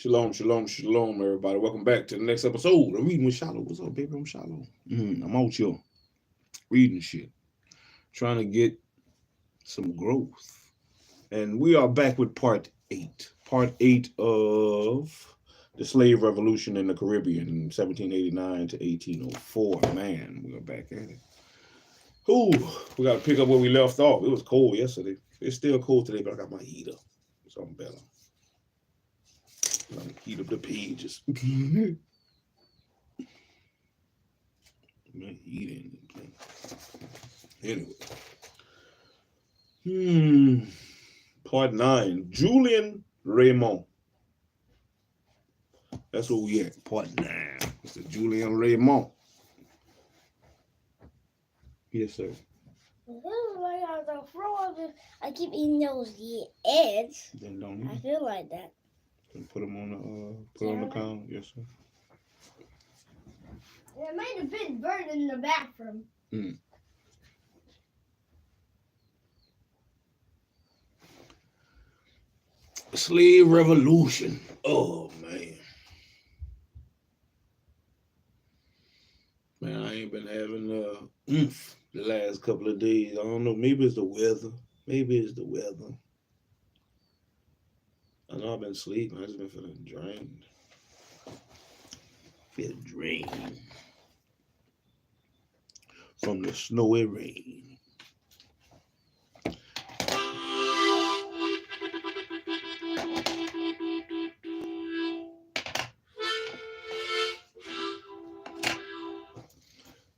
Shalom, shalom, shalom, everybody. Welcome back to the next episode of Reading with Shiloh. What's up, baby? I'm Shiloh. I'm out here reading shit, trying to get some growth. And we are back with part 8. Part 8 of the slave revolution in the Caribbean, 1789 to 1804. Man, we are back at it. Ooh, we got to pick up where we left off. It was cold yesterday. It's still cold today, but I got my heater. So I'm better. Heat up the pages. Man, heating. Anyway. Part 9. Julian Raymond. That's where we at. Part 9. It's the Julian Raymond. Yes, sir. I keep eating those eggs. Then don't I feel like that. Put them on the counter. Yes, sir. It might have been burned in the bathroom. Slave revolution. Oh, man. Man, I ain't been having the last couple of days. I don't know. Maybe it's the weather. I know I've been sleeping. I just been feeling drained. From the snowy rain.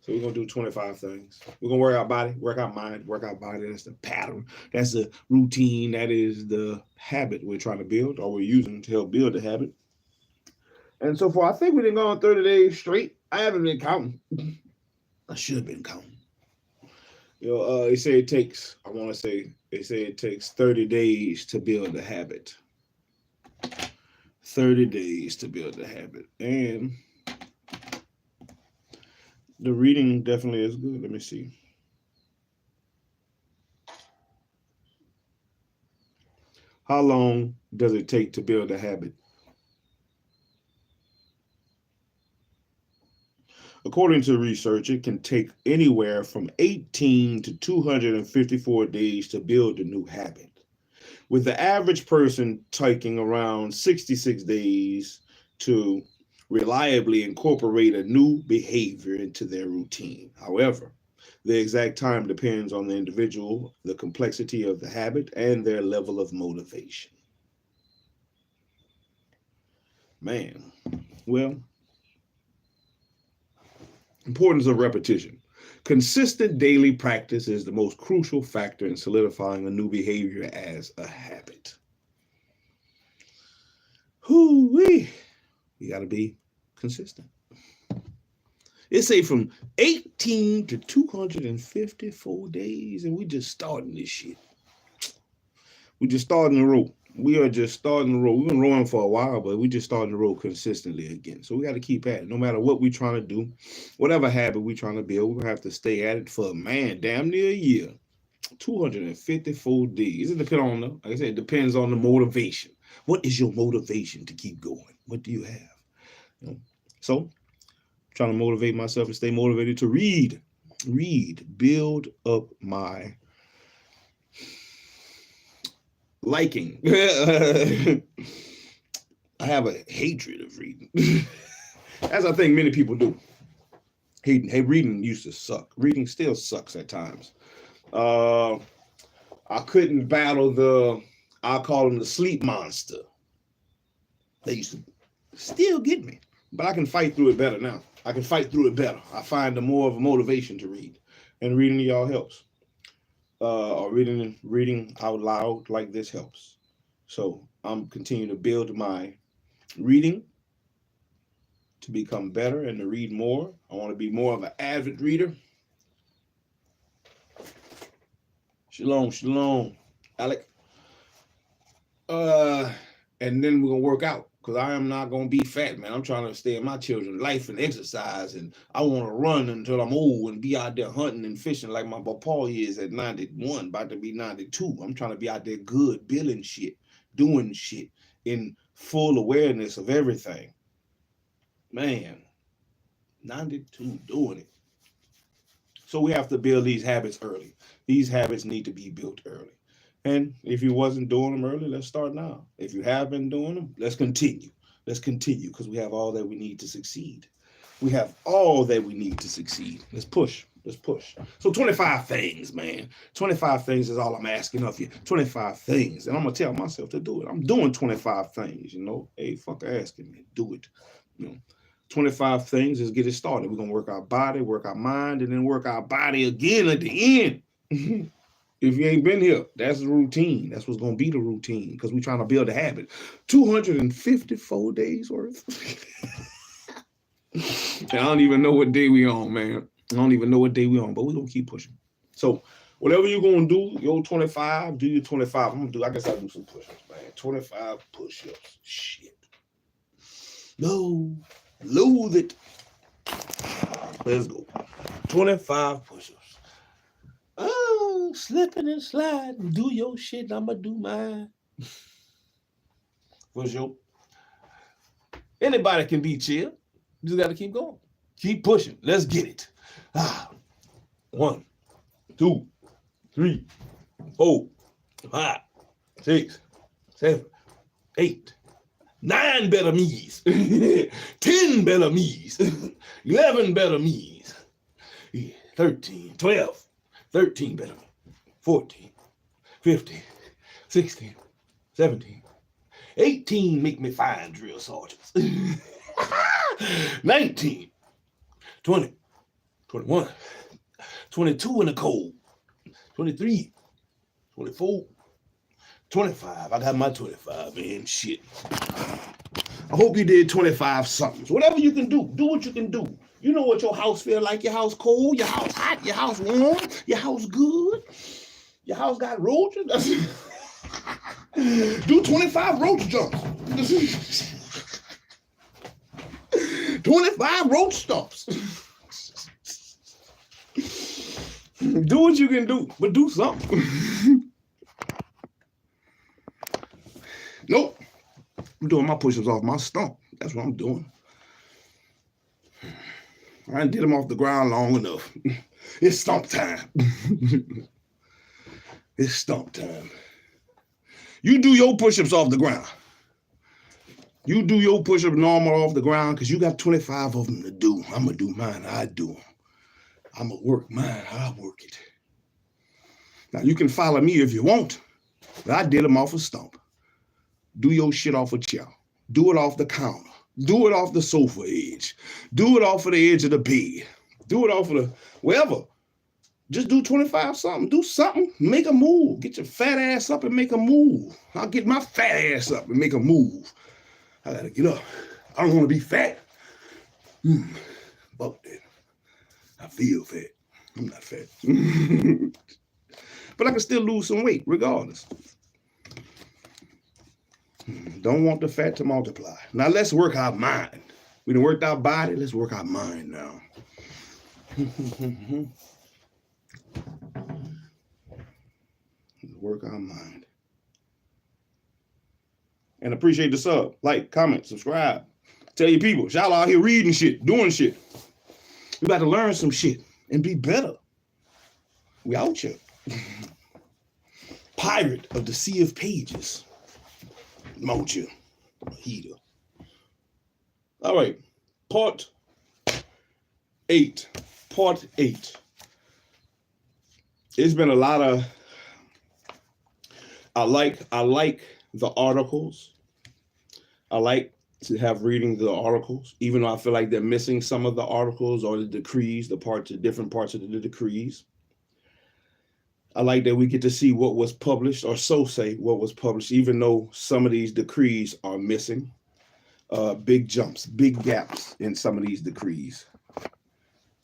So we're going to do 25 things. We're going to work out body, work out mind, work out body. That's the pattern. That's the routine. That is the habit we're trying to build, or we're using to help build the habit. And so far, I think we didn't go on 30 days straight. I haven't been counting. I should have been counting. They say it takes 30 days to build a habit. 30 days to build a habit. And the reading definitely is good. Let me see. How long does it take to build a habit? According to research, it can take anywhere from 18 to 254 days to build a new habit, with the average person taking around 66 days to reliably incorporate a new behavior into their routine. However, the exact time depends on the individual, the complexity of the habit, and their level of motivation. Man, well, importance of repetition. Consistent daily practice is the most crucial factor in solidifying a new behavior as a habit. Hoo-wee. You got to be consistent. It say from 18 to 254 days, and we just starting this shit. We just starting the road. We are just starting the road. We've been rowing for a while, but we just starting the road consistently again. So we got to keep at it. No matter what we're trying to do, whatever habit we're trying to build, we're going to have to stay at it for, man, damn near a year. 254 days. It depends on, like I said, it depends on the motivation. What is your motivation to keep going? What do you have? So, I'm trying to motivate myself and stay motivated to read, build up my liking. I have a hatred of reading, as I think many people do. Hey, reading used to suck. Reading still sucks at times. I couldn't battle I call them the sleep monster. They used to still get me, but I can fight through it better now. I find more of a motivation to read, and reading to y'all helps. Or reading out loud like this helps. So I'm continuing to build my reading to become better and to read more. I want to be more of an avid reader. Shalom, shalom, Alec. And then we're gonna work out, because I am not gonna be fat, man. I'm trying to stay in my children's life and exercise, and I want to run until I'm old and be out there hunting and fishing like my papa is at 91, about to be 92. I'm trying to be out there good, building shit, doing shit in full awareness of everything. Man, 92 doing it. So we have to build these habits early. These habits need to be built early. And if you wasn't doing them early, let's start now. If you have been doing them, let's continue. Let's continue because we have all that we need to succeed. We have all that we need to succeed. Let's push. Let's push. So 25 things, man. 25 things is all I'm asking of you. 25 things. And I'm going to tell myself to do it. I'm doing 25 things, you know. Hey, fuck asking me. Do it. You know, 25 things is get it started. We're going to work our body, work our mind, and then work our body again at the end. If you ain't been here, that's the routine. That's what's going to be the routine because we're trying to build a habit. 254 days worth. I don't even know what day we on, man. I don't even know what day we on, but we're going to keep pushing. So whatever you're going to do, your 25, do your 25. I'm going to do, I guess I'll do some push-ups, man. 25 push-ups. Shit. No. Lose it. Let's go. 25 push-ups. Oh, slipping and sliding. Do your shit. I'm going to do mine. For sure. Anybody can be chill. You just got to keep going. Keep pushing. Let's get it. 1, 2, 3, 4, 5, 6, 7, 8, 9 better me's. 10 better me's. 11 better me's. 13, 12. 13 better me. 14, 15, 16, 17, 18 make me fine drill sergeants. 19, 20, 21, 22 in the cold. 23, 24, 25. I got my 25, man. Shit. I hope you did 25 somethings. Whatever you can do, do what you can do. You know what your house feel like. Your house cold, your house hot, your house warm, your house good. Your house got roaches. Do 25 roach jumps. 25 roach stomps. Do what you can do, but do something. Nope. I'm doing my push-ups off my stump. That's what I'm doing. I done did them off the ground long enough. It's stump time. It's stump time. You do your push-ups off the ground. You do your push-up normal off the ground because you got 25 of them to do. I'm going to do mine. I do them. I'm going to work mine. I work it. Now, you can follow me if you want, but I did them off a stump. Do your shit off a chair. Do it off the counter. Do it off the sofa edge. Do it off of the edge of the bed. Do it off of the wherever. Just do 25 something. Do something. Make a move. Get your fat ass up and make a move. I'll get my fat ass up and make a move. I gotta get up. I don't want to be fat. Fuck that. I feel fat. I'm not fat. But I can still lose some weight regardless. Don't want the fat to multiply. Now let's work our mind. We done worked our body. Let's work our mind now. Work our mind. And appreciate the sub. Like, comment, subscribe. Tell your people. Y'all out here reading shit, doing shit. We about to learn some shit and be better. We out here. Pirate of the Sea of Pages. Mocha. Heater. All right. Part 8. Part 8. It's been a lot of I like the articles. I like to have reading the articles, even though I feel like they're missing some of the articles or the decrees, the different parts of the decrees. I like that we get to see what was published, or so say what was published, even though some of these decrees are missing. Big jumps, big gaps in some of these decrees.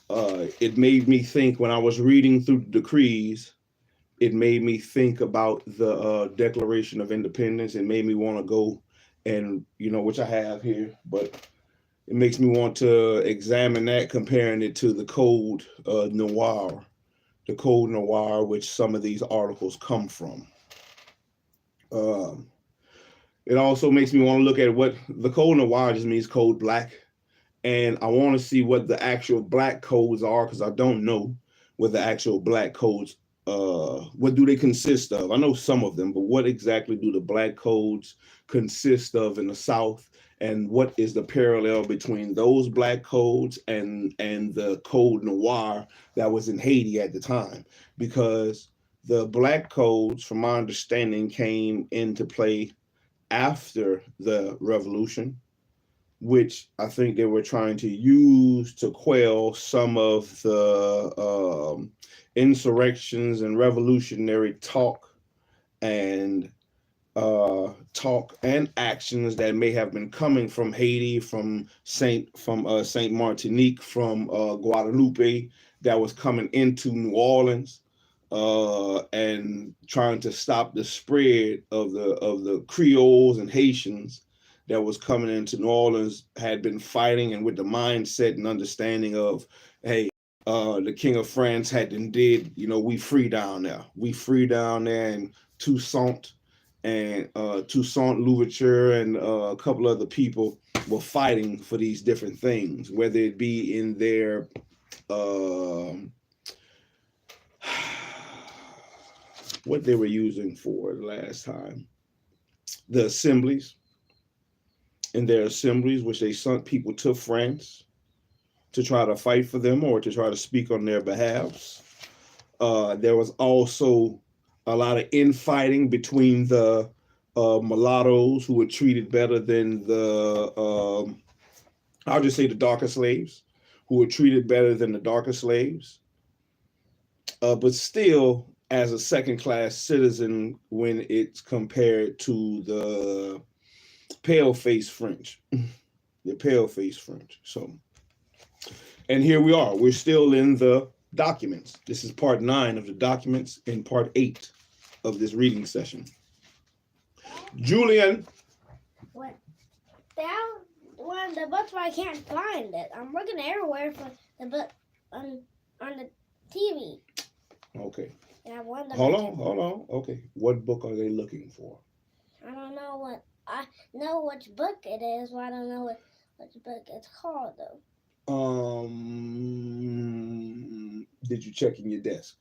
It made me think when I was reading through the decrees, it made me think about the Declaration of Independence. It made me want to go and, which I have here, but it makes me want to examine that, comparing it to the Code Noir, which some of these articles come from. It also makes me want to look at what the code noir just means, code black. And I want to see what the actual black codes are, because I don't know what the actual black codes, what do they consist of? I know some of them, but what exactly do the black codes consist of in the South? And what is the parallel between those black codes and the code noir that was in Haiti at the time? Because the black codes, from my understanding, came into play after the revolution, which I think they were trying to use to quell some of the insurrections and revolutionary and talk and actions that may have been coming from Haiti, from Saint Martinique, from Guadeloupe, that was coming into New Orleans, and trying to stop the spread of the Creoles and Haitians that was coming into New Orleans, had been fighting, and with the mindset and understanding of, hey, the King of France had and did, we free down there. We free down there in Toussaint, Louverture, and a couple other people were fighting for these different things, whether it be in their what they were using for the last time, the assemblies. In their assemblies, which they sent people to France to try to fight for them or to try to speak on their behalves. There was also a lot of infighting between the mulattoes, who were treated better than I'll just say the darker slaves, who were treated better than the darker slaves, but still as a second-class citizen when it's compared to the pale-faced French, the pale-faced French. So, and here we are. We're still in the documents. This is part 9 of the documents in part 8 of this reading session. Julian. What? That one of the books where I can't find it. I'm looking everywhere for the book on the TV. Okay. Yeah, hold on. Okay. What book are they looking for? I don't know what. I know which book it is, but I don't know which book it's called, though. Did you check in your desk?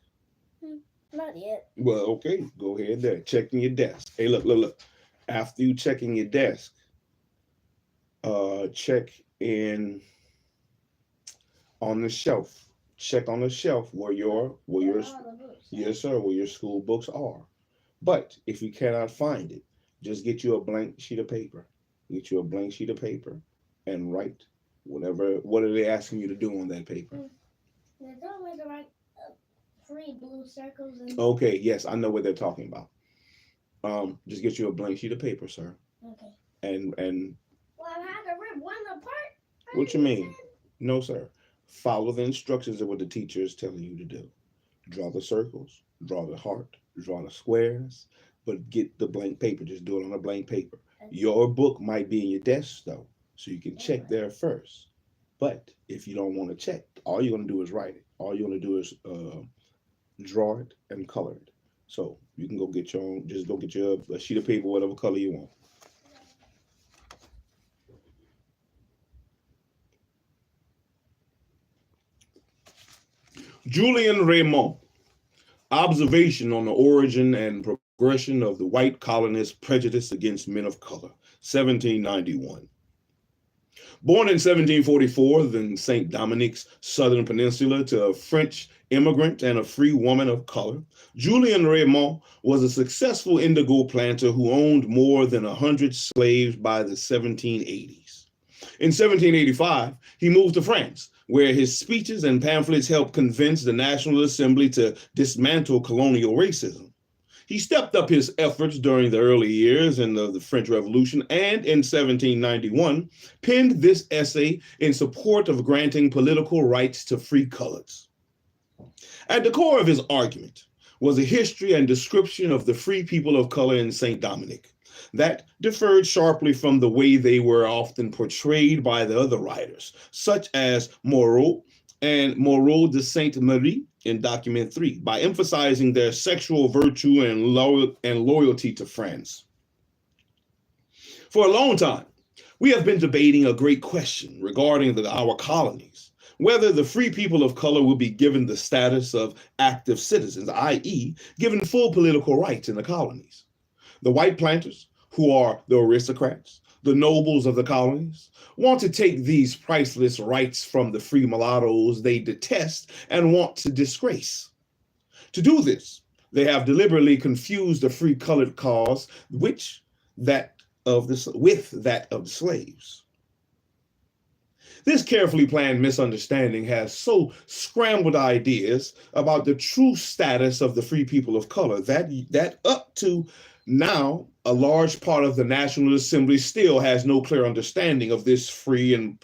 Not yet. Well, okay. Go ahead there. Check in your desk. Hey, look. After you check in your desk, check in on the shelf. Check on the shelf where your yes, sir, where your school books are. But if you cannot find it, just get you a blank sheet of paper. Get you a blank sheet of paper and write what are they asking you to do on that paper? They told me to write 3 blue circles. Okay, yes, I know what they're talking about. Just get you a blank sheet of paper, sir. Okay. And well, I had to rip one apart. What you mean? No, sir. Follow the instructions of what the teacher is telling you to do. Draw the circles, draw the heart, draw the squares, but get the blank paper. Just do it on a blank paper. Okay. Your book might be in your desk, though, so you can check there first. But if you don't want to check, all you're going to do is write it. All you're going to do is draw it and color it. So you can go get your own, just go get your a sheet of paper, whatever color you want. Julian Raymond, Observation on the Origin and Progression of the White Colonist Prejudice Against Men of Color, 1791. Born in 1744 in St. Dominic's Southern Peninsula to a French immigrant and a free woman of color, Julian Raymond was a successful indigo planter who owned more than 100 slaves by the 1780s. In 1785, he moved to France, where his speeches and pamphlets helped convince the National Assembly to dismantle colonial racism. He stepped up his efforts during the early years of the French Revolution and in 1791 penned this essay in support of granting political rights to free colors. At the core of his argument was a history and description of the free people of color in St. Dominic that differed sharply from the way they were often portrayed by the other writers, such as Moreau and Moreau de Sainte-Marie in Document 3, by emphasizing their sexual virtue and loyalty to France. For a long time, we have been debating a great question regarding our colonies, whether the free people of color will be given the status of active citizens, i.e., given full political rights in the colonies. The white planters, who are the aristocrats, the nobles of the colonies, want to take these priceless rights from the free mulattoes they detest and want to disgrace. To do this, they have deliberately confused the free colored cause with that of the slaves. This carefully planned misunderstanding has so scrambled ideas about the true status of the free people of color that up to now, a large part of the National Assembly still has no clear understanding of this free and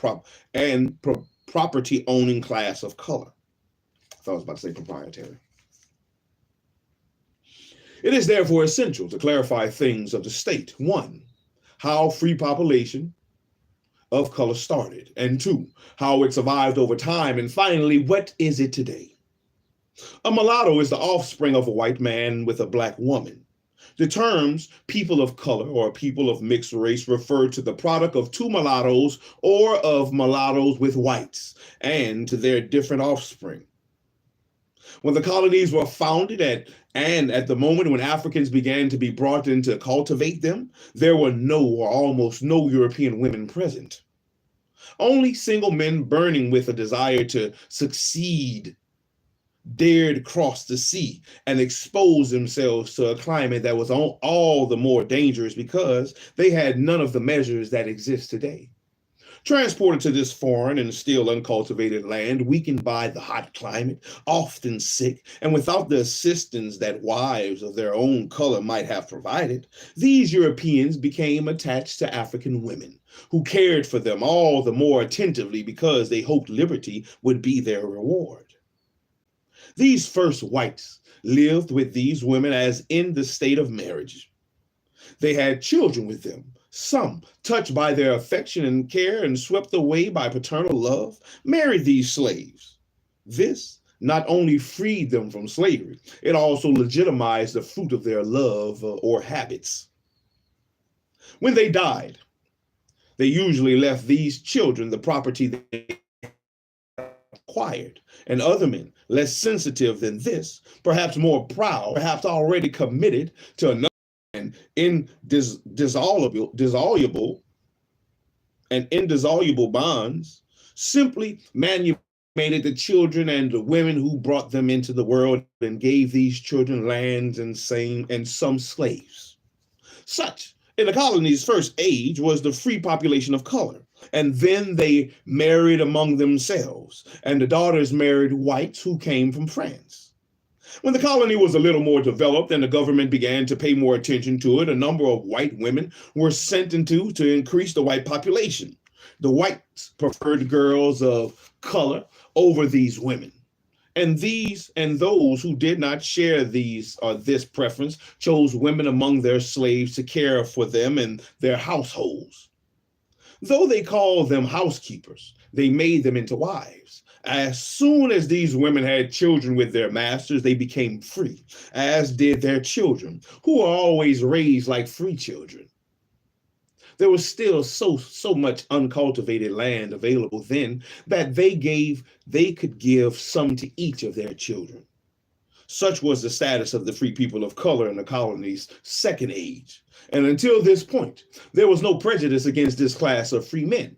property-owning class of color. I thought I was about to say proprietary. It is therefore essential to clarify things of the state. 1, how free population of color started, and 2, how it survived over time, and finally, what is it today? A mulatto is the offspring of a white man with a black woman. The terms people of color or people of mixed race refer to the product of two mulattoes or of mulattoes with whites and to their different offspring. When the colonies were founded at the moment when Africans began to be brought in to cultivate them, there were no or almost no European women present. Only single men burning with a desire to succeed dared cross the sea and expose themselves to a climate that was all the more dangerous because they had none of the measures that exist today. Transported to this foreign and still uncultivated land, weakened by the hot climate, often sick, and without the assistance that wives of their own color might have provided, these Europeans became attached to African women, who cared for them all the more attentively because they hoped liberty would be their reward. These first whites lived with these women as in the state of marriage. They had children with them. Some, touched by their affection and care and swept away by paternal love, married these slaves. This not only freed them from slavery, it also legitimized the fruit of their love or habits. When they died, they usually left these children the property they acquired, and other men, less sensitive than this, perhaps more proud, perhaps already committed to another and indissoluble bonds, simply manumitted the children and the women who brought them into the world and gave these children lands and some slaves. Such, in the colony's first age, was the free population of color. And then they married among themselves, and the daughters married whites who came from France. When the colony was a little more developed and the government began to pay more attention to it, a number of white women were sent into to increase the white population. The whites preferred girls of color over these women. And those who did not share this preference chose women among their slaves to care for them and their households. Though they called them housekeepers, they made them into wives. As soon as these women had children with their masters, they became free, as did their children, who were always raised like free children. There was still so much uncultivated land available then that they could give some to each of their children. Such was the status of the free people of color in the colony's second age. And until this point, there was no prejudice against this class of free men.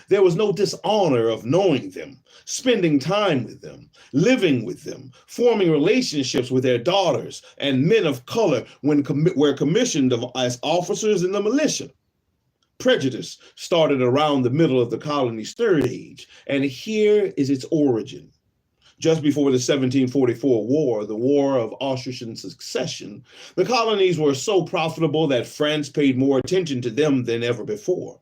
There was no dishonor of knowing them, spending time with them, living with them, forming relationships with their daughters and men of color when were commissioned as officers in the militia. Prejudice started around the middle of the colony's third age, and here is its origin. Just before the 1744 war, the War of Austrian Succession, the colonies were so profitable that France paid more attention to them than ever before.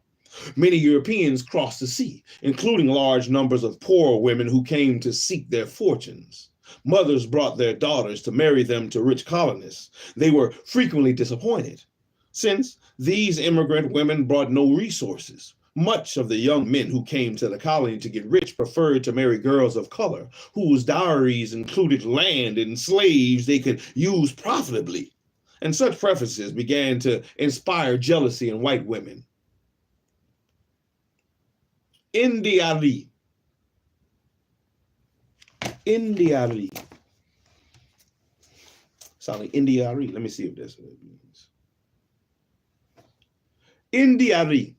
Many Europeans crossed the sea, including large numbers of poor women who came to seek their fortunes. Mothers brought their daughters to marry them to rich colonists. They were frequently disappointed, since these immigrant women brought no resources. Much of the young men who came to the colony to get rich preferred to marry girls of color, whose dowries included land and slaves they could use profitably. And such preferences began to inspire jealousy in white women. Indiari. Sound like Indiari. Let me see if that's what it means. Indiari.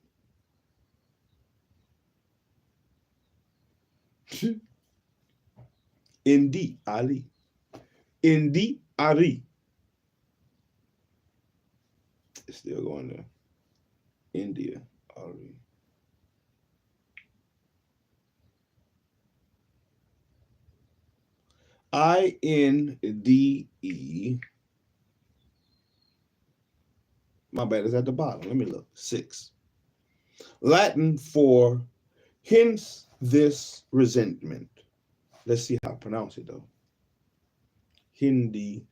Indiari. It's still going there. India. Ari. INDE. My bad, is at the bottom. Let me look. 6. Latin for hence this resentment. Let's see how I pronounce it though. Hindiari.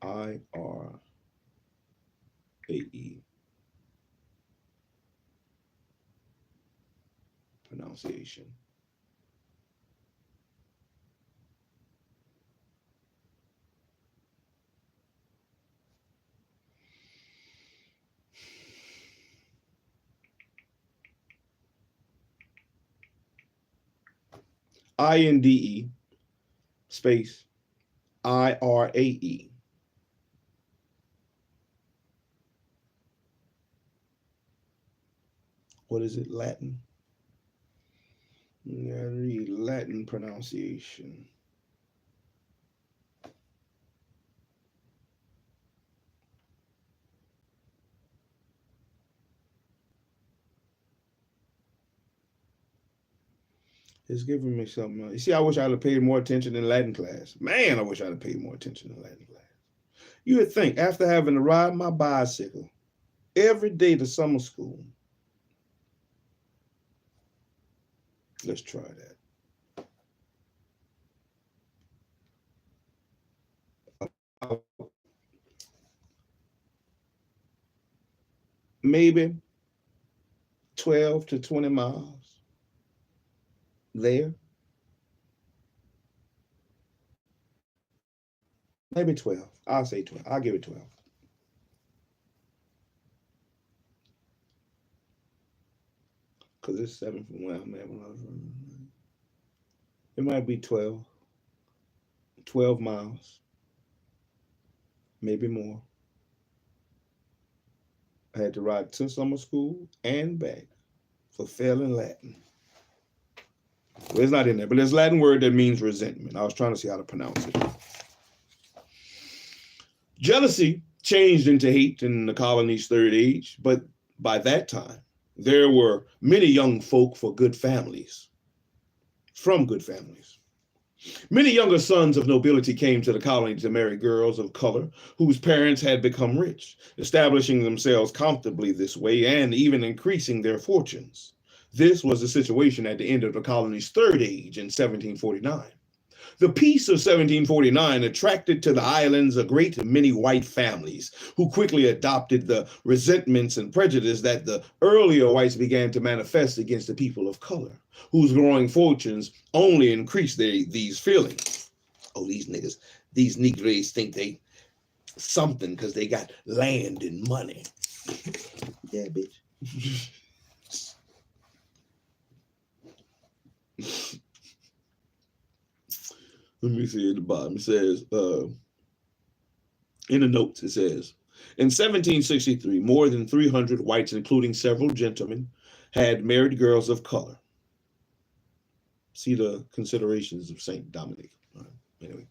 IRAE. Pronunciation. INDE space IRAE. What is it? Latin? Yeah, read Latin pronunciation. It's giving me something. You see, I wish I'd have paid more attention in Latin class. Man, I wish I'd have paid more attention in Latin class. You would think, after having to ride my bicycle every day to summer school, let's try that. Maybe 12 to 20 miles there. Maybe 12. I'll say 12. I'll give it 12. Because it's 7 from where I'm at when I was running. It might be 12. 12 miles. Maybe more. I had to ride to summer school and back for failing Latin. Well, it's not in there, but there's a Latin word that means resentment. I was trying to see how to pronounce it. Jealousy changed into hate in the colony's third age, but by that time, there were many young folk from good families. Many younger sons of nobility came to the colony to marry girls of color whose parents had become rich, establishing themselves comfortably this way and even increasing their fortunes. This was the situation at the end of the colony's third age in 1749. The peace of 1749 attracted to the islands a great many white families who quickly adopted the resentments and prejudice that the earlier whites began to manifest against the people of color, whose growing fortunes only increased these feelings. Oh, these niggas, these Negroes think they something because they got land and money. Yeah, bitch. Let me see at the bottom. It says, in the notes, it says, in 1763, more than 300 whites, including several gentlemen, had married girls of color. See the considerations of St. Dominic. Anyway.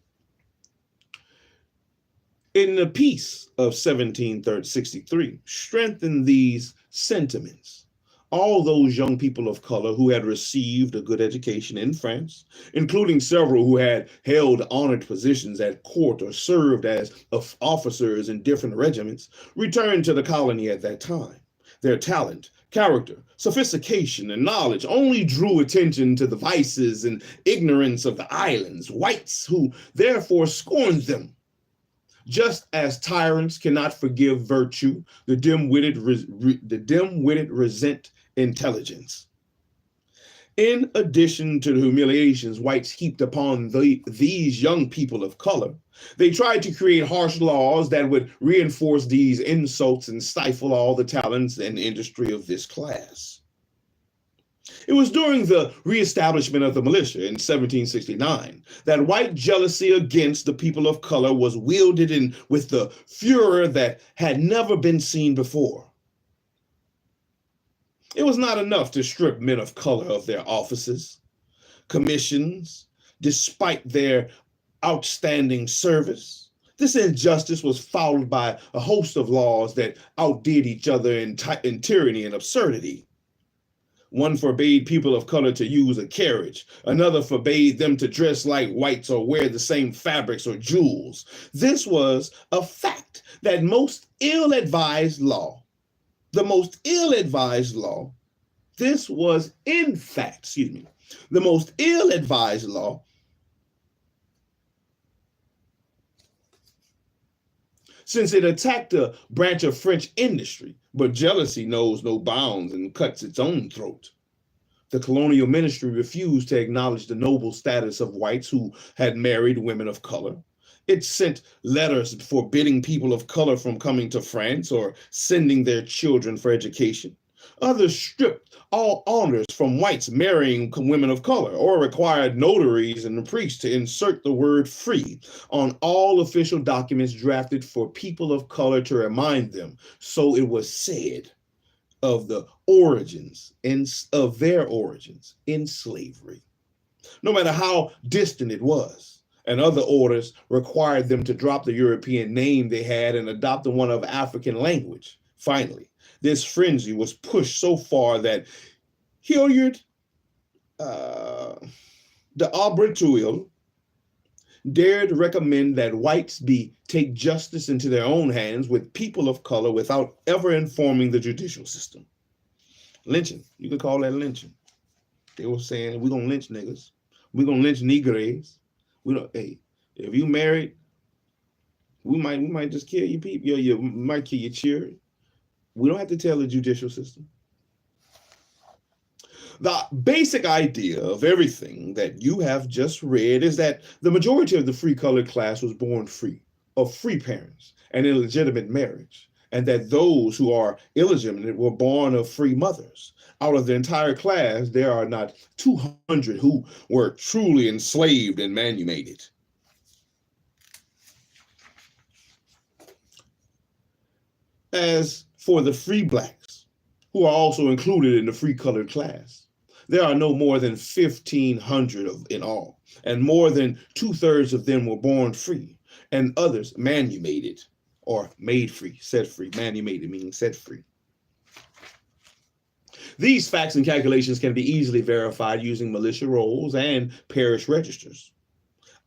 In the peace of 1763, strengthened these sentiments. All those young people of color who had received a good education in France, including several who had held honored positions at court or served as officers in different regiments, returned to the colony at that time. Their talent, character, sophistication, and knowledge only drew attention to the vices and ignorance of the islands, whites who therefore scorned them. Just as tyrants cannot forgive virtue, the dim-witted resent intelligence. In addition to the humiliations whites heaped upon these young people of color, they tried to create harsh laws that would reinforce these insults and stifle all the talents and industry of this class. It was during the reestablishment of the militia in 1769 that white jealousy against the people of color was wielded in with the furor that had never been seen before. It was not enough to strip men of color of their offices, commissions, despite their outstanding service. This injustice was followed by a host of laws that outdid each other in tyranny and absurdity. One forbade people of color to use a carriage. Another forbade them to dress like whites or wear the same fabrics or jewels. This was a fact that most ill-advised law. The most ill-advised law. This was, in fact, the most ill-advised law since it attacked a branch of French industry, but jealousy knows no bounds and cuts its own throat. The colonial ministry refused to acknowledge the noble status of whites who had married women of color. It sent letters forbidding people of color from coming to France or sending their children for education. Others stripped all honors from whites marrying women of color, or required notaries and priests to insert the word free on all official documents drafted for people of color to remind them, so it was said, of the origins of their origins in slavery, no matter how distant it was. And other orders required them to drop the European name they had and adopt the one of African language. Finally, this frenzy was pushed so far that Hilliard de Aubretuil dared recommend that whites take justice into their own hands with people of color without ever informing the judicial system. Lynching, you could call that lynching. They were saying, we're gonna lynch niggas. We're gonna lynch Negroes. Hey, if you married, we might just kill your people. You might kill your children. We don't have to tell the judicial system. The basic idea of everything that you have just read is that the majority of the free colored class was born free, of free parents and illegitimate marriage, and that those who are illegitimate were born of free mothers. Out of the entire class, there are not 200 who were truly enslaved and manumitted. As for the free blacks, who are also included in the free colored class, there are no more than 1,500 in all, and more than 2/3 of them were born free, and others manumitted or made free, set free. Manumitted meaning set free. These facts and calculations can be easily verified using militia rolls and parish registers.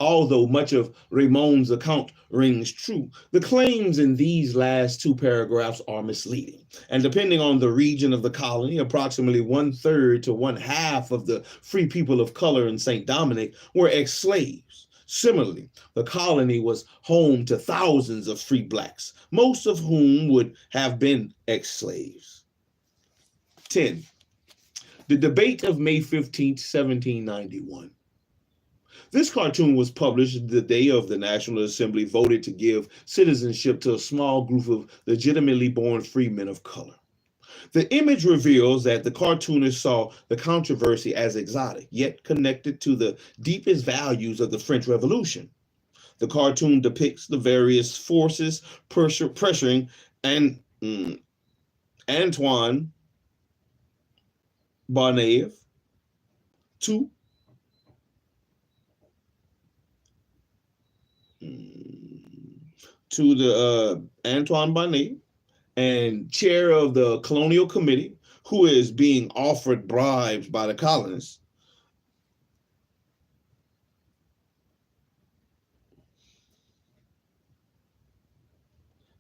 Although much of Raymond's account rings true, the claims in these last two paragraphs are misleading. And depending on the region of the colony, approximately 1/3 to 1/2 of the free people of color in St. Dominic were ex-slaves. Similarly, the colony was home to thousands of free blacks, most of whom would have been ex-slaves. 10. The debate of May 15th, 1791. This cartoon was published the day of the National Assembly voted to give citizenship to a small group of legitimately born free men of color. The image reveals that the cartoonist saw the controversy as exotic, yet connected to the deepest values of the French Revolution. The cartoon depicts the various forces pressuring Antoine Barnave to the Antoine Barnave, and chair of the colonial committee, who is being offered bribes by the colonists.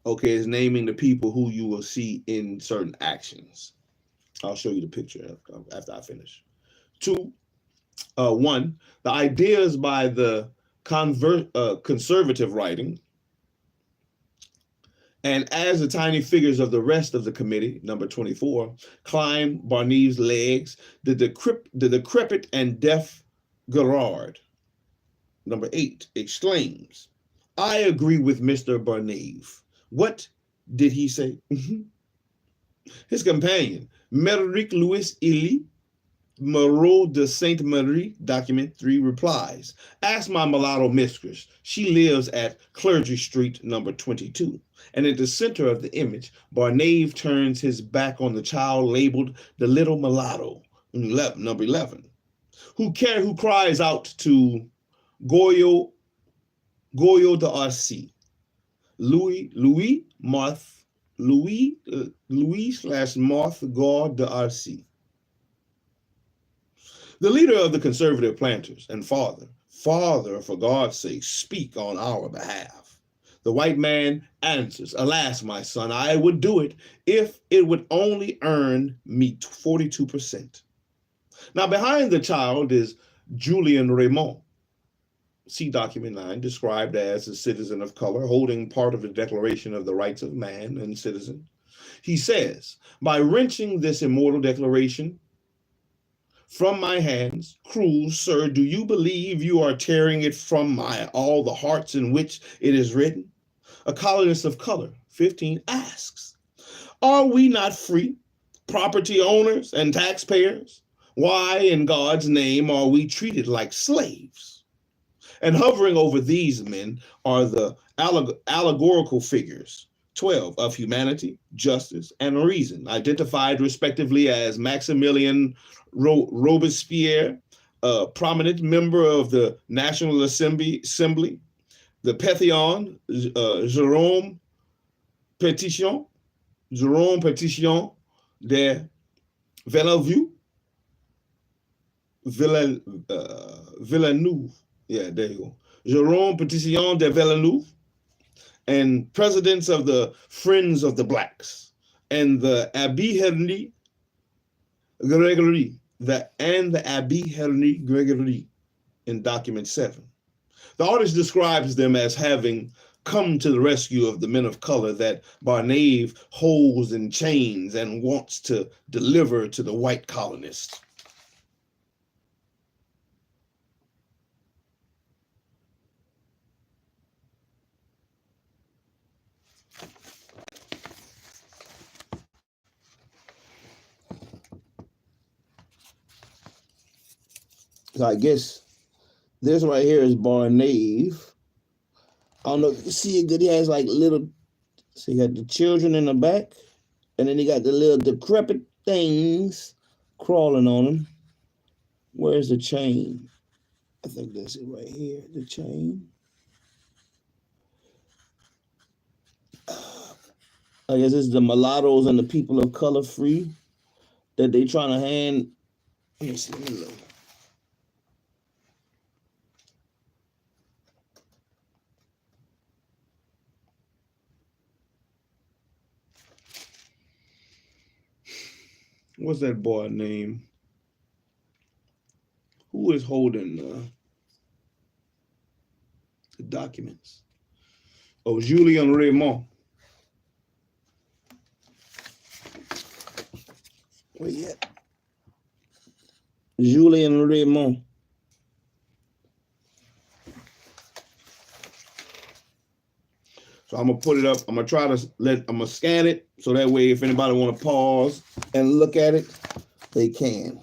Okay, it's naming the people who you will see in certain actions. I'll show you the picture after I finish. 1, the ideas by the conservative writing And as the tiny figures of the rest of the committee, number 24, climb Barneve's legs, the decrepit and deaf Gerard, number 8, exclaims, I agree with Mr. Barnave. What did he say? His companion, Merrick Louis Ely, Moreau de Sainte Marie, document 3, replies, ask my mulatto mistress. She lives at Clergy Street, number 22. And in the center of the image, Barnave turns his back on the child labeled the little mulatto, number 11, who cries out to Goyo d'Arcy, Louis / Marthe Gare d'Arcy, the leader of the conservative planters, and father, for God's sake, speak on our behalf. The white man answers, alas, my son, I would do it if it would only earn me 42%. Now, behind the child is Julian Raymond, see document 9, described as a citizen of color, holding part of the Declaration of the Rights of Man and Citizen. He says, by wrenching this immortal declaration from my hands, cruel sir, do you believe you are tearing it from all the hearts in which it is written? A colonist of color, 15, asks, are we not free, property owners and taxpayers? Why in God's name are we treated like slaves? And hovering over these men are the allegorical figures, 12, of humanity, justice, and reason, identified respectively as Maximilien Robespierre, a prominent member of the National Assembly, the Pétion, Jérôme Pétion de Villeneuve. Yeah, there you go. Jérôme Pétion de Villeneuve, and presidents of the Friends of the Blacks, and the Abbé Henry Gregory, the Abbé Henry Gregory in document 7. The artist describes them as having come to the rescue of the men of color that Barnave holds in chains and wants to deliver to the white colonists. So I guess this right here is Barnave. I don't know if you can see it good. He has like little, so you got the children in the back, and then he got the little decrepit things crawling on him. Where's the chain? I think that's it right here, the chain. I guess it's the mulattoes and the people of color free that they trying to hand. Let me see, let me look. What's that boy name? Who is holding the documents? Oh, Julian Raymond. Where you at? Julian Raymond. So I'm gonna put it up. I'm gonna scan it so that way if anybody want to pause and look at it, they can.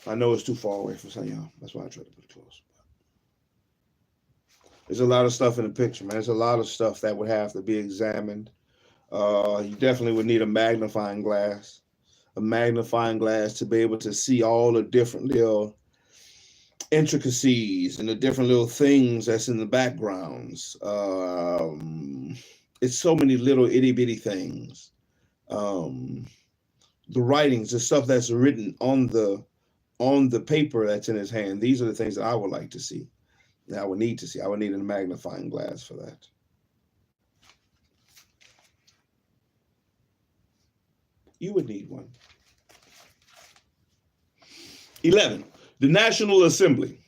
I know it's too far away for some of y'all. That's why I try to put it close. There's a lot of stuff in the picture, man. There's a lot of stuff that would have to be examined. You definitely would need a magnifying glass to be able to see all the different little intricacies and the different little things that's in the backgrounds. It's so many little itty bitty things. The writings, the stuff that's written on the paper that's in his hand. These are the things that I would like to see. I would need to see. I would need a magnifying glass for that. You would need one. 11. The National Assembly.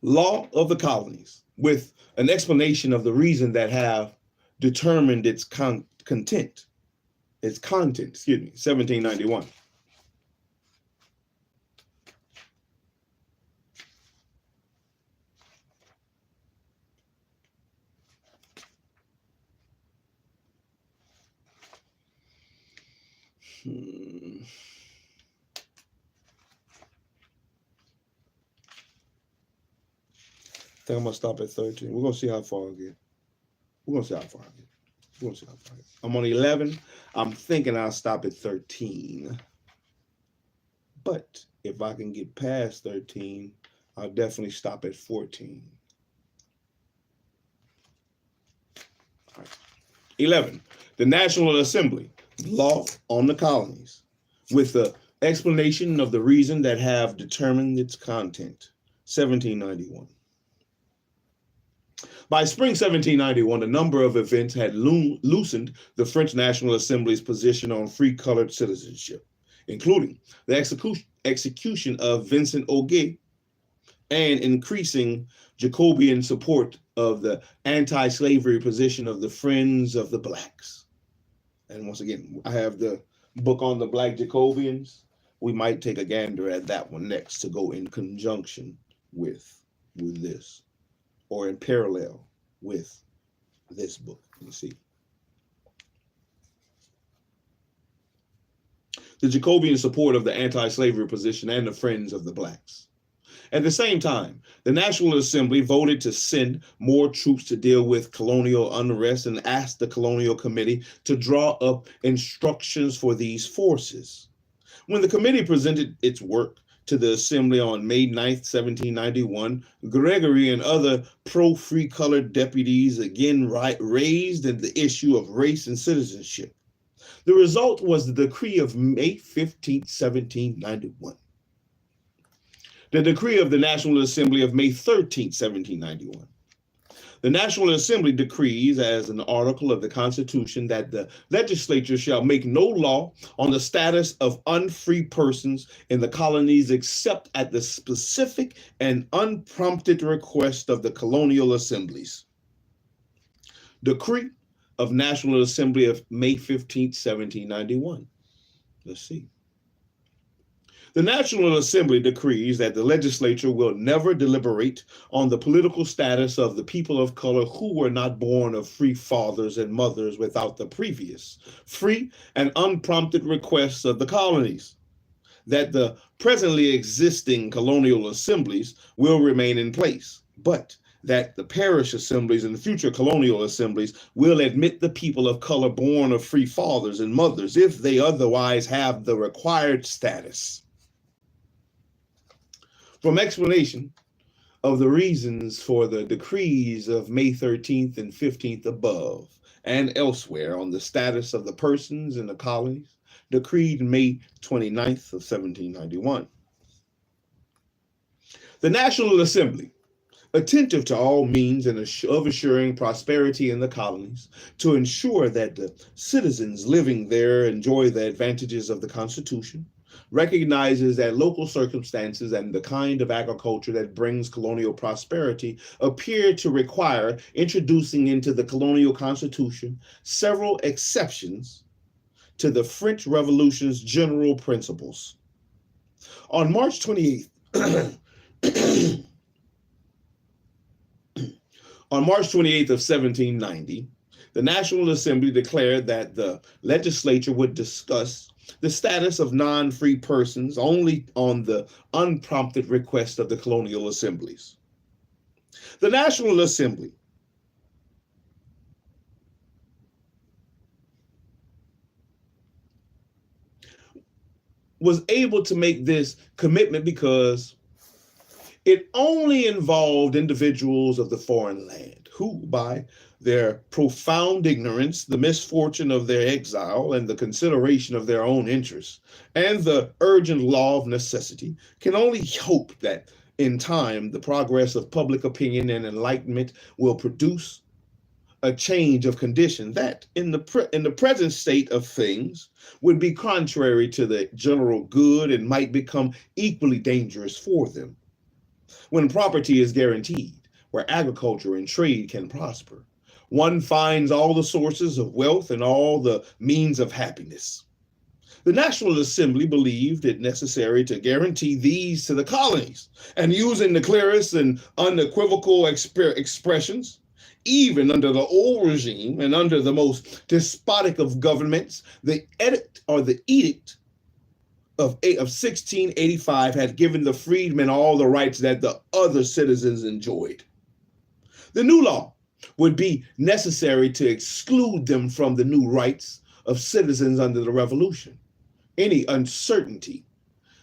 Law of the colonies, with an explanation of the reason that have determined its content, 1791. I think I'm gonna stop at 13. We're gonna see how far I get. I'm on 11. I'm thinking I'll stop at 13. But if I can get past 13, I'll definitely stop at 14. All right. 11. The National Assembly, law on the colonies, with the explanation of the reason that have determined its content. 1791. By spring 1791, a number of events had loosened the French National Assembly's position on free-colored citizenship, including the execution of Vincent Auguet and increasing Jacobean support of the anti-slavery position of the Friends of the Blacks. And once again, I have the book on the Black Jacobians. We might take a gander at that one next to go in conjunction with this, or in parallel with this book. You see, the Jacobean support of the anti-slavery position and the Friends of the Blacks. At the same time, the National Assembly voted to send more troops to deal with colonial unrest and asked the Colonial Committee to draw up instructions for these forces. When the committee presented its work to the Assembly on May 9th, 1791, Gregory and other pro-free colored deputies again raised the issue of race and citizenship. The result was the decree of May 15th, 1791. The decree of the National Assembly of May 13th, 1791. The National Assembly decrees as an article of the Constitution that the legislature shall make no law on the status of unfree persons in the colonies except at the specific and unprompted request of the colonial assemblies. Decree of National Assembly of May 15th, 1791. Let's see. The National Assembly decrees that the legislature will never deliberate on the political status of the people of color who were not born of free fathers and mothers without the previous free and unprompted requests of the colonies, that the presently existing colonial assemblies will remain in place, but that the parish assemblies and the future colonial assemblies will admit the people of color born of free fathers and mothers if they otherwise have the required status. From explanation of the reasons for the decrees of May 13th and 15th above and elsewhere on the status of the persons in the colonies, decreed May 29th of 1791. The National Assembly, attentive to all means of assuring prosperity in the colonies, to ensure that the citizens living there enjoy the advantages of the Constitution, recognizes that local circumstances and the kind of agriculture that brings colonial prosperity appear to require introducing into the colonial constitution several exceptions to the French Revolution's general principles. On March 28th, on March 28th of 1790, the National Assembly declared that the legislature would discuss the status of non-free persons only on the unprompted request of the colonial assemblies. The National Assembly was able to make this commitment because it only involved individuals of the foreign land who, by their profound ignorance, the misfortune of their exile, and the consideration of their own interests, and the urgent law of necessity, can only hope that in time the progress of public opinion and enlightenment will produce a change of condition that, in the present state of things, would be contrary to the general good and might become equally dangerous for them. When property is guaranteed, where agriculture and trade can prosper, one finds all the sources of wealth and all the means of happiness. The National Assembly believed it necessary to guarantee these to the colonies, and using the clearest and unequivocal expressions, even under the old regime and under the most despotic of governments, the edict or the edict of 1685 had given the freedmen all the rights that the other citizens enjoyed. The new law would be necessary to exclude them from the new rights of citizens under the Revolution. Any uncertainty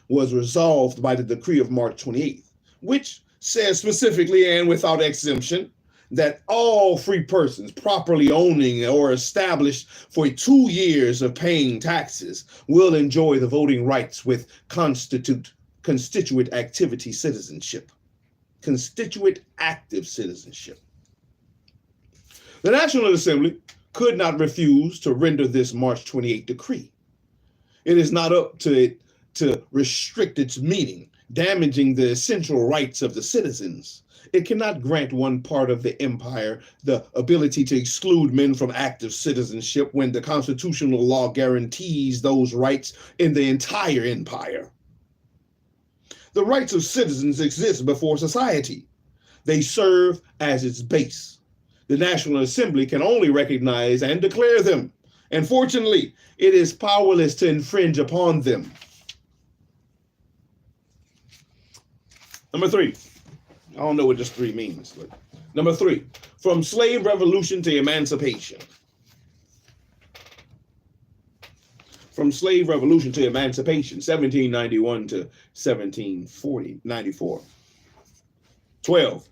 was resolved by the decree of March 28th, which says specifically and without exemption that all free persons properly owning or established for 2 years of paying taxes will enjoy the voting rights with constituent activity citizenship. Constituent active citizenship. The National Assembly could not refuse to render this March 28 decree. It is not up to it to restrict its meaning, damaging the essential rights of the citizens. It cannot grant one part of the empire the ability to exclude men from active citizenship when the constitutional law guarantees those rights in the entire empire. The rights of citizens exist before society. They serve as its base. The National Assembly can only recognize and declare them. And fortunately, it is powerless to infringe upon them. Number 3. I don't know what this 3 means. But number 3. From slave revolution to emancipation. From slave revolution to emancipation, 1791 to 1794. 12.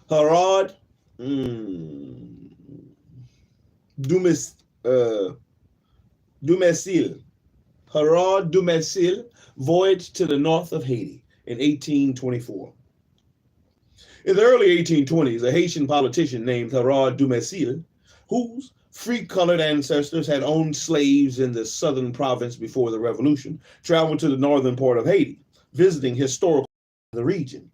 Harad Dumézil. Harad Dumézil voyaged to the north of Haiti in 1824. In the early 1820s, a Haitian politician named Harad Dumézil, whose free-colored ancestors had owned slaves in the southern province before the revolution, traveled to the northern part of Haiti, visiting historical the region.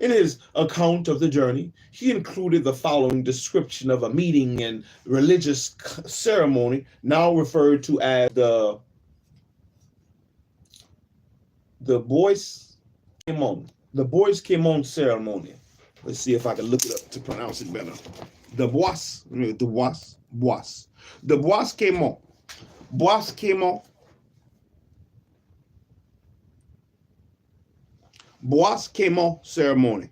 In his account of the journey, he included the following description of a meeting and religious ceremony now referred to as the Bois Quémont ceremony. Let's see if I can look it up to pronounce it better. The Bois Quémont. Bois Quémont. Bois Quémont ceremony.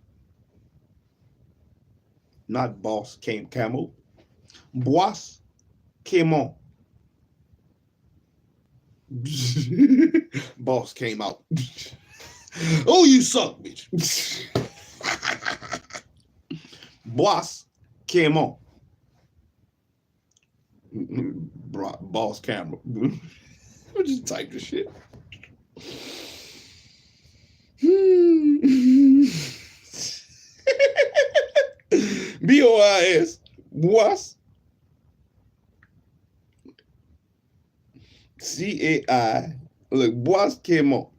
Not Boss Camel. Bois Quémont. Boss came out. Oh, you suck, bitch. Bois Quémont. Boss camera. I just typed the shit. BOIS. Bois. CAI. Look, Bois Quémont.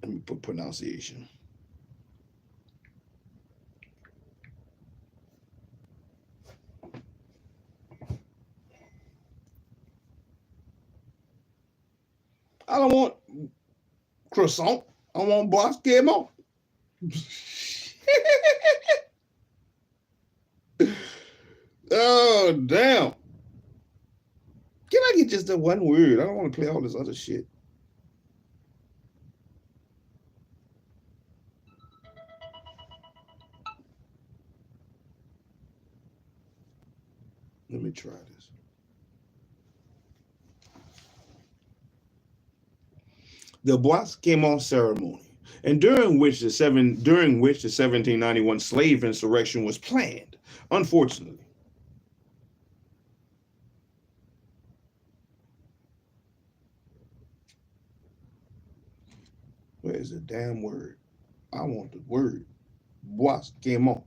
Let me put pronunciation. I don't want croissant. I want Bois Quémont. Oh, damn. Can I get just that one word? I don't want to play all this other shit. Let me try this. The Bois Quémont ceremony, and during which the 1791 slave insurrection was planned. Unfortunately, Where is the damn word? I want the word. Bois-Quémont.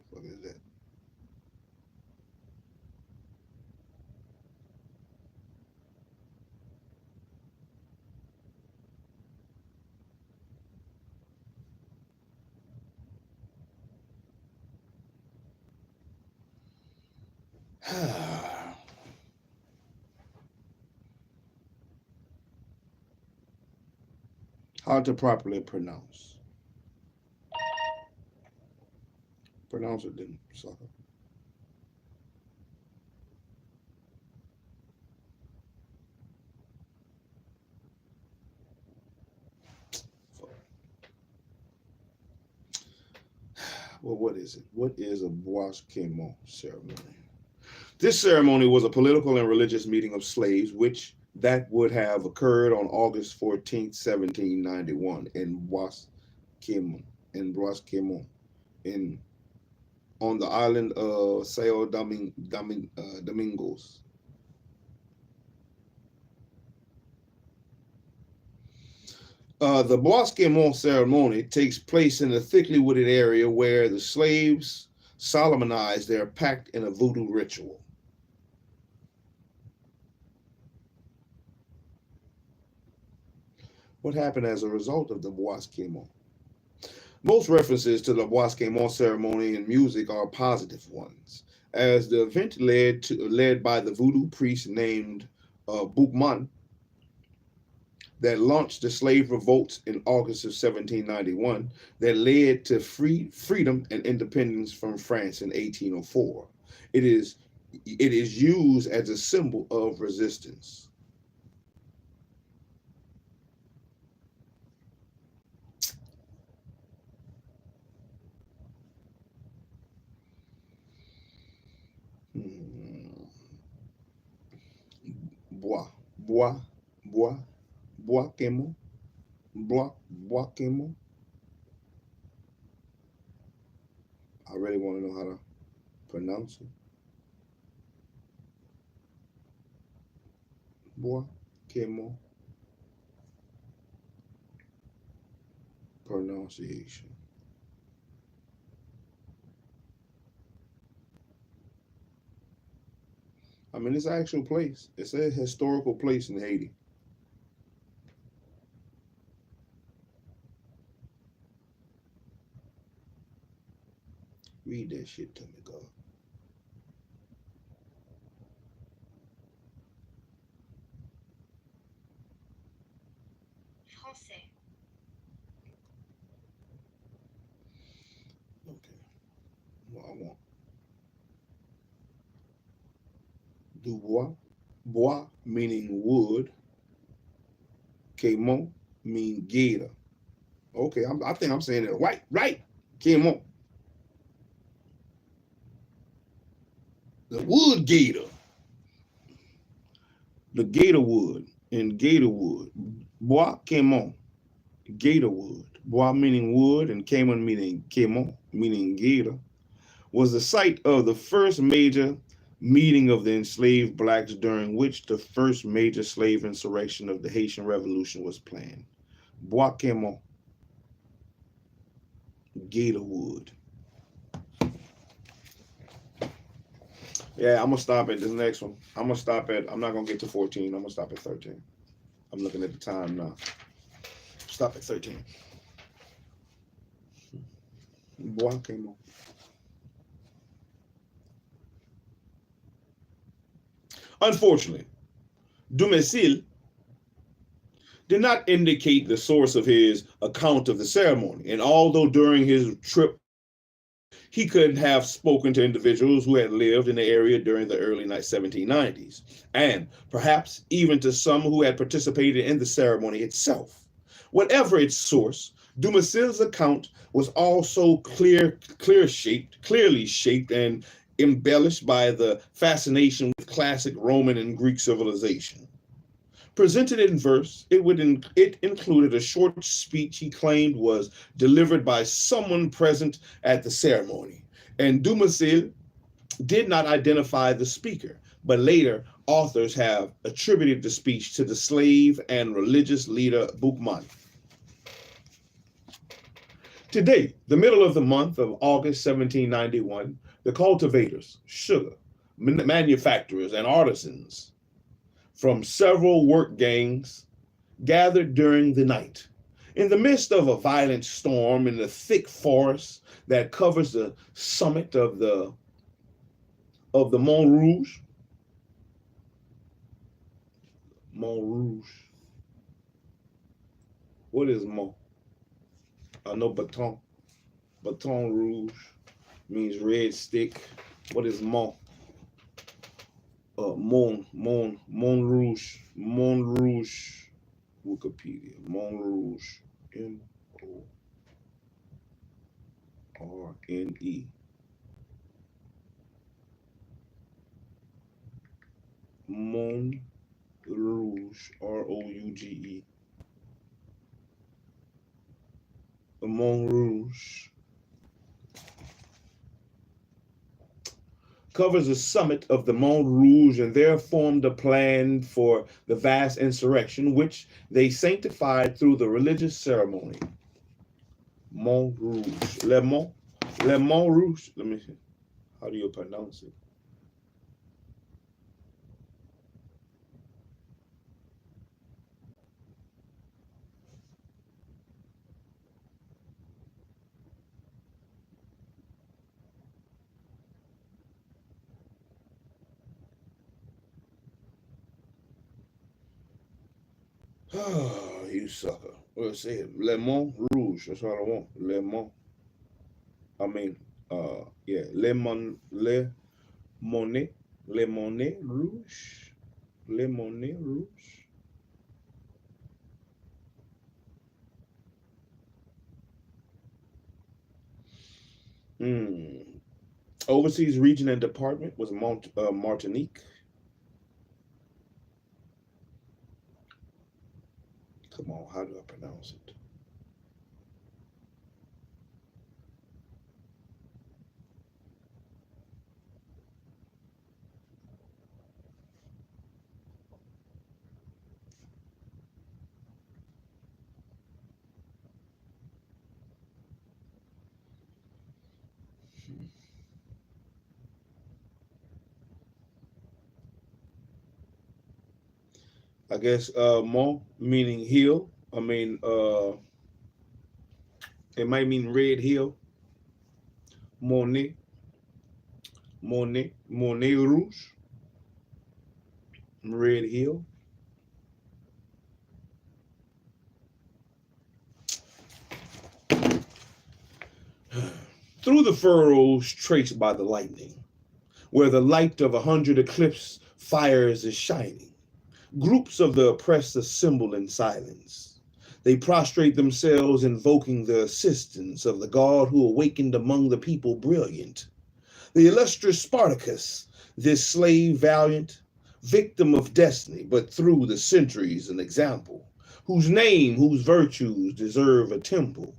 What is that? How to properly pronounce. Pronounce it then, sucker. Well, what is it? What is a Bois-Quémont ceremony? This ceremony was a political and religious meeting of slaves, which that would have occurred on August 14th, 1791 in Bois-Quémont, on the island of Sao Domingos. The Bois-Quémont ceremony takes place in a thickly wooded area where the slaves solemnize their pact in a voodoo ritual. What happened as a result of the Bois-Quémont? Most references to the Bois-Quémont ceremony in music are positive ones, as the event led by the voodoo priest named Boukman that launched the slave revolts in August of 1791 that led to freedom and independence from France in 1804. It is used as a symbol of resistance. Bois-Quémont. I really want to know how to pronounce it. Bois-Quémont. Pronunciation. I mean, it's an actual place. It's a historical place in Haiti. Read that shit to me, God. Français. Okay. Well, I want Dubois. Bois meaning wood. Quémont mean gator. Okay, I think I'm saying it right. Quémont. The wood gator. The gator wood and gator wood. Bois-Quémont. Gator wood. Bois meaning wood and Quémont meaning gator, was the site of the first major meeting of the enslaved blacks, during which the first major slave insurrection of the Haitian Revolution was planned. Bois-Quémont. Gator wood. Yeah, I'm gonna stop at this next one. I'm not gonna get to 14. I'm gonna stop at 13. I'm looking at the time now. Stop at 13. Bois-Quémont. Unfortunately, Dubois did not indicate the source of his account of the ceremony, and although during his trip he could have spoken to individuals who had lived in the area during the early 1790s, and perhaps even to some who had participated in the ceremony itself. Whatever its source, Dubois' account was also clearly shaped and embellished by the fascination with classic Roman and Greek civilization. Presented in verse, it included a short speech he claimed was delivered by someone present at the ceremony, and Dubois did not identify the speaker, but later authors have attributed the speech to the slave and religious leader Boukman. Today, the middle of the month of August 1791, the cultivators, sugar, manufacturers, and artisans from several work gangs gathered during the night. In the midst of a violent storm in the thick forest that covers the summit of the Mont Rouge. Mont Rouge. What is Mont? I know Baton. Baton Rouge means red stick. What is Mont? Mont Rouge. Mont Rouge. Wikipedia. Mont Rouge. MORNE. Mont Rouge. ROUGE. The Mont Rouge covers the summit of the Mont Rouge, and there formed a plan for the vast insurrection, which they sanctified through the religious ceremony. Mont Rouge. Le Mont Rouge. Let me see. How do you pronounce it? Oh, you sucker. Let's say it. Le Mont Rouge. That's what I want. Le Mont. Yeah. Le Monet Rouge. Le Monet Rouge. Overseas region and department was Martinique. Come on, how do I pronounce it? I guess Mont meaning hill. It might mean red hill. Monet Rouge. Red hill. Through the furrows traced by the lightning, where the light of 100 eclipse fires is shining, groups of the oppressed assemble in silence. They prostrate themselves, invoking the assistance of the God who awakened among the people brilliant. The illustrious Spartacus, this slave valiant, victim of destiny, but through the centuries an example, whose name, whose virtues deserve a temple.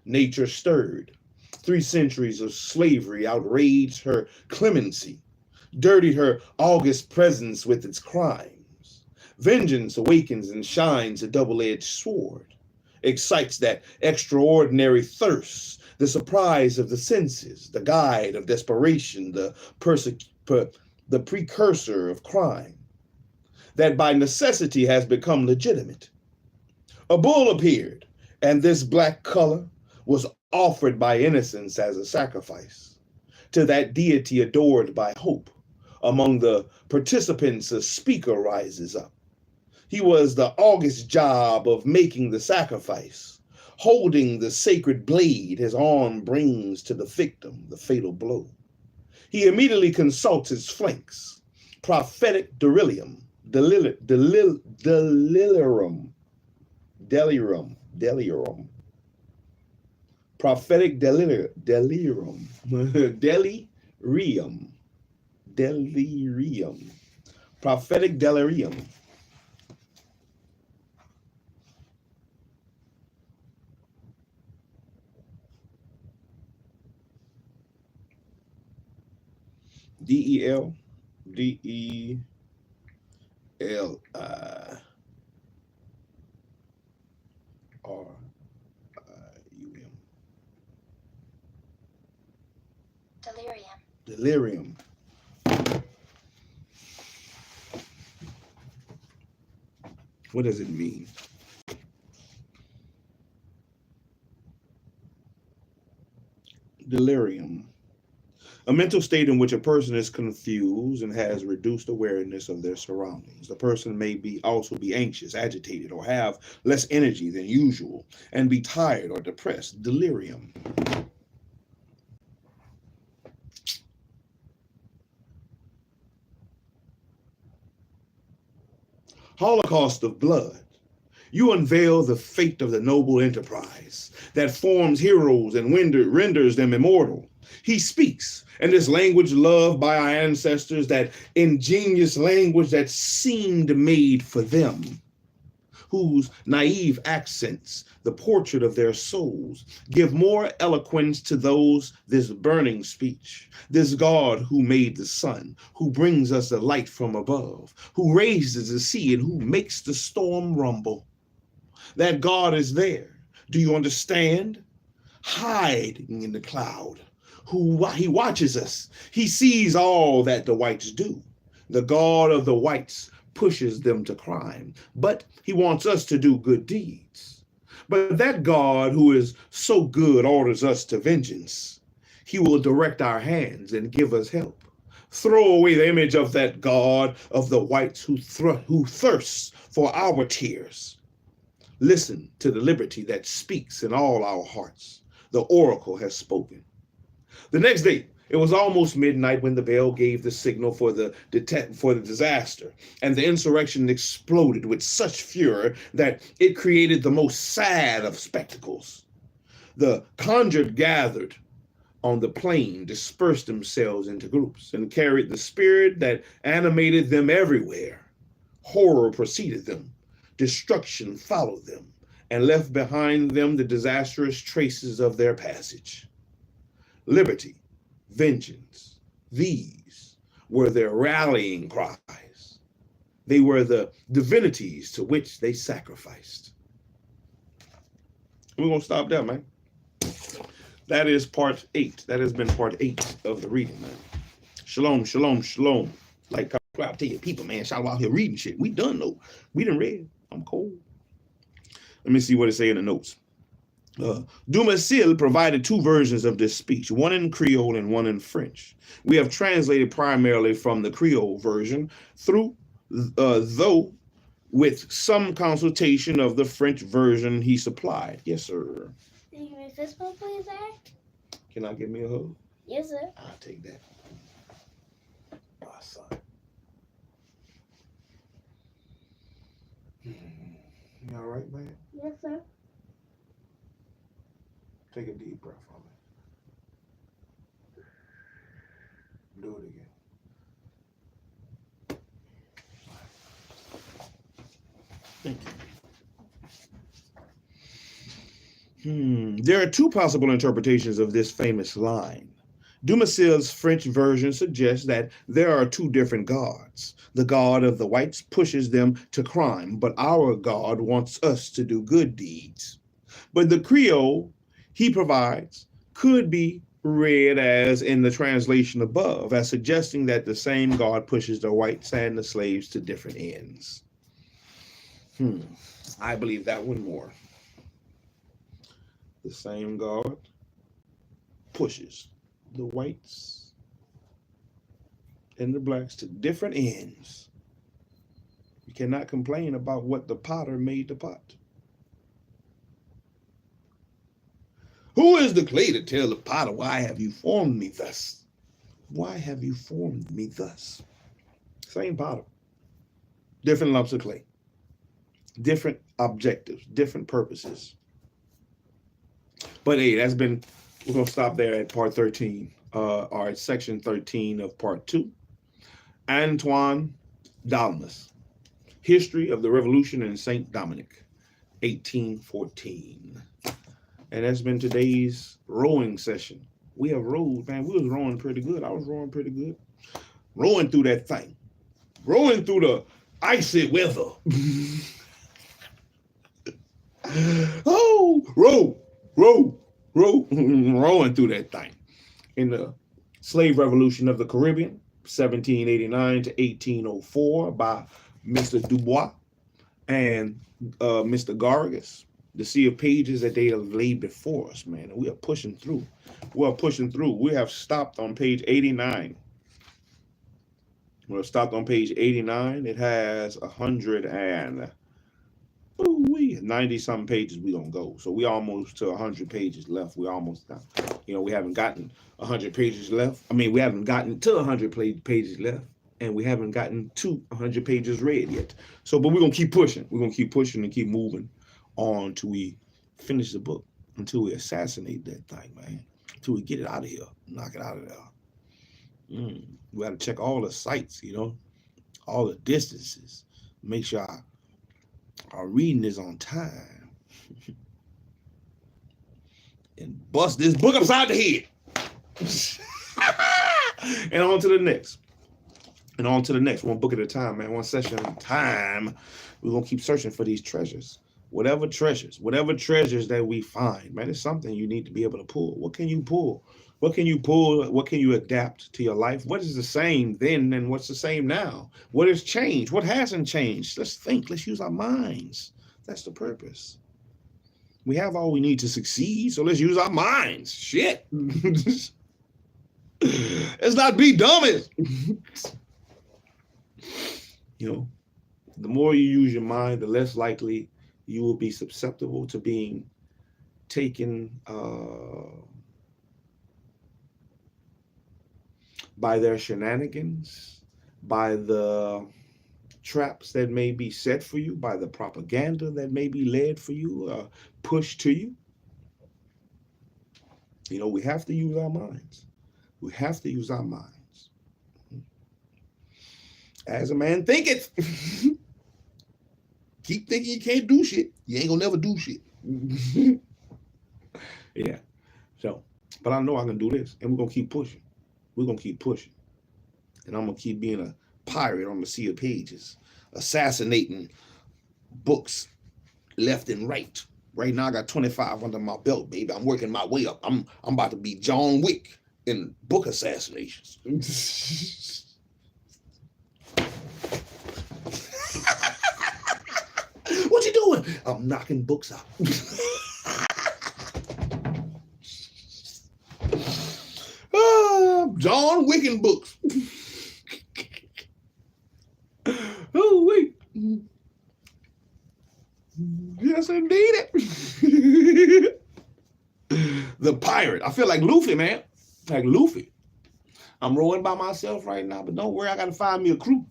Nature stirred. 3 centuries of slavery outraged her clemency, dirtied her august presence with its crimes. Vengeance awakens and shines a double-edged sword, excites that extraordinary thirst, the surprise of the senses, the guide of desperation, the precursor of crime, that by necessity has become legitimate. A bull appeared, and this black color was offered by innocence as a sacrifice to that deity adored by hope. Among the participants, a speaker rises up. He was the august job of making the sacrifice. Holding the sacred blade, his arm brings to the victim the fatal blow. He immediately consults his flanks. Prophetic delirium. Prophetic delirium. Prophetic delirium. DEL Delirium. Delirium. Delirium. What does it mean? Delirium. A mental state in which a person is confused and has reduced awareness of their surroundings. The person may also be anxious, agitated, or have less energy than usual, and be tired or depressed. Delirium. Holocaust of blood. You unveil the fate of the noble enterprise that forms heroes and renders them immortal. He speaks, and this language loved by our ancestors, that ingenious language that seemed made for them, whose naive accents, the portrait of their souls, give more eloquence to this burning speech. This God who made the sun, who brings us the light from above, who raises the sea and who makes the storm rumble. That God is there. Do you understand? Hiding in the cloud. He watches us. He sees all that the whites do. The God of the whites pushes them to crime, but he wants us to do good deeds. But that God who is so good orders us to vengeance. He will direct our hands and give us help. Throw away the image of that God of the whites who thirsts for our tears. Listen to the liberty that speaks in all our hearts. The oracle has spoken. The next day, it was almost midnight when the bell gave the signal for the disaster, and the insurrection exploded with such fury that it created the most sad of spectacles. The conjured gathered on the plain, dispersed themselves into groups, and carried the spirit that animated them everywhere. Horror preceded them. Destruction followed them, and left behind them the disastrous traces of their passage. Liberty, vengeance, these were their rallying cries. They were the divinities to which they sacrificed. We're going to stop there, man. That is part 8. That has been part 8 of the reading, man. Shalom, shalom, shalom. Like I tell you, people, man, y'all out here reading shit. We done, though. We done read. I'm cold. Let me see what it say in the notes. Dubois provided 2 versions of this speech, one in Creole and one in French. We have translated primarily from the Creole version, though with some consultation of the French version he supplied. Yes, sir. Can you give me a fist bump, please, Zach? Can I give me a hug? Yes, sir. I'll take that. My son. You all right, man? Yes, sir. Take a deep breath for me. Do it again. Thank you. There are 2 possible interpretations of this famous line. Dubois' French version suggests that there are 2 different gods. The God of the whites pushes them to crime, but our God wants us to do good deeds. But the Creole he provides could be read as in the translation above, as suggesting that the same God pushes the whites and the slaves to different ends. I believe that one more. The same God pushes the whites and the blacks to different ends. You cannot complain about what the potter made the pot. Who is the clay to tell the potter, why have you formed me thus? Why have you formed me thus? Same potter, different lumps of clay, different objectives, different purposes. But hey, we're going to stop there at part 13, or at section 13 of part 2. Antoine Dalmas, History of the Revolution in St. Dominic, 1814. And that's been today's rowing session. We have rowed, man. We was rowing pretty good. I was rowing pretty good. Rolling through that thing. Rolling through the icy weather. Oh, rolling through that thing. In the slave revolution of the Caribbean, 1789 to 1804, by Mr. Dubois and Mr. Garrigus. The sea of pages that they have laid before us, man. And we are pushing through. We are pushing through. We have stopped on page 89. We have stopped on page 89. It has 90 something pages we don't go. So we almost to 100 pages left. We almost done. You know, we haven't gotten 100 pages left. I mean, we haven't gotten to 100 pages left, and we haven't gotten to 100 pages read yet. So, but we're gonna keep pushing. We're gonna keep pushing and keep moving on till we finish the book, until we assassinate that thing, man. Until we get it out of here, knock it out of there. We got to check all the sites, you know, all the distances, make sure our reading is on time, and bust this book upside the head. And on to the next. And on to the next. One book at a time, man. One session at a time. We're going to keep searching for these treasures. Whatever treasures that we find, man, it's something you need to be able to pull. What can you pull? What can you pull? What can you adapt to your life? What is the same then and what's the same now? What has changed? What hasn't changed? Let's think. Let's use our minds. That's the purpose. We have all we need to succeed, so let's use our minds. Shit. Let's not be dummies. You know, the more you use your mind, the less likely you will be susceptible to being taken by their shenanigans, by the traps that may be set for you, by the propaganda that may be led for you, pushed to you. You know, we have to use our minds. We have to use our minds. As a man thinketh. Keep thinking you can't do shit. You ain't gonna never do shit. Yeah. So, but I know I can do this, and we're gonna keep pushing. We're gonna keep pushing. And I'm gonna keep being a pirate on the sea of pages, assassinating books left and right. Right now I got 25 under my belt, baby. I'm working my way up. I'm about to be John Wick in book assassinations. What you doing? I'm knocking books out. John Wick in books. Oh, wait. Yes, indeed. The pirate. I feel like Luffy, man. Like Luffy. I'm rowing by myself right now, but don't worry, I got to find me a crew.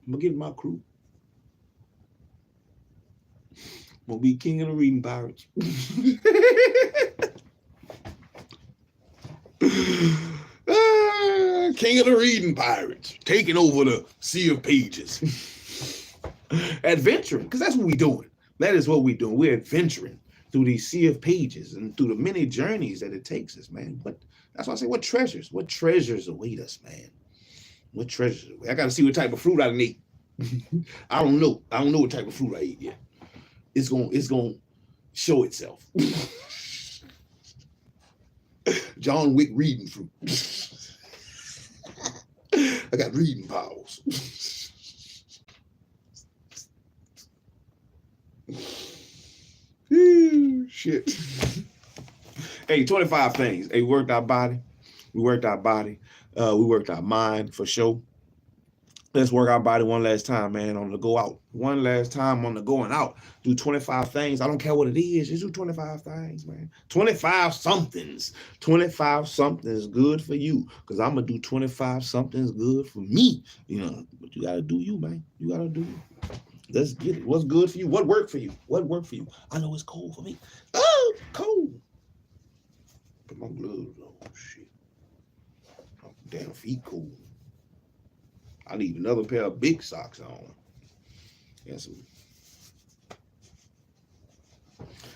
I'm going to get my crew. I'm going to be king of the reading pirates. King of the reading pirates. Taking over the sea of pages. Adventuring, because that's what we're doing. That is what we're doing. We're adventuring through these sea of pages and through the many journeys that it takes us, man. But that's why I say, what treasures await us, man? What treasures? I got to see what type of fruit I eat. I don't know. I don't know what type of fruit I eat yet. It's gonna show itself. John Wick reading fruit. I got reading powers. Shit. Hey, 25 things. Hey, we worked our body. We worked our body. We worked our mind for sure. Let's work our body one last time, man, on the go out. One last time on the going out. Do 25 things. I don't care what it is. Just do 25 things, man. 25 somethings. 25 somethings good for you. Because I'm going to do 25 somethings good for me. You know, but you got to do you, man. You got to do you. Let's get it. What's good for you? What worked for you? What worked for you? I know it's cold for me. Oh, cold. Put my gloves on. Oh, shit. Oh, damn feet cold. I need another pair of big socks on.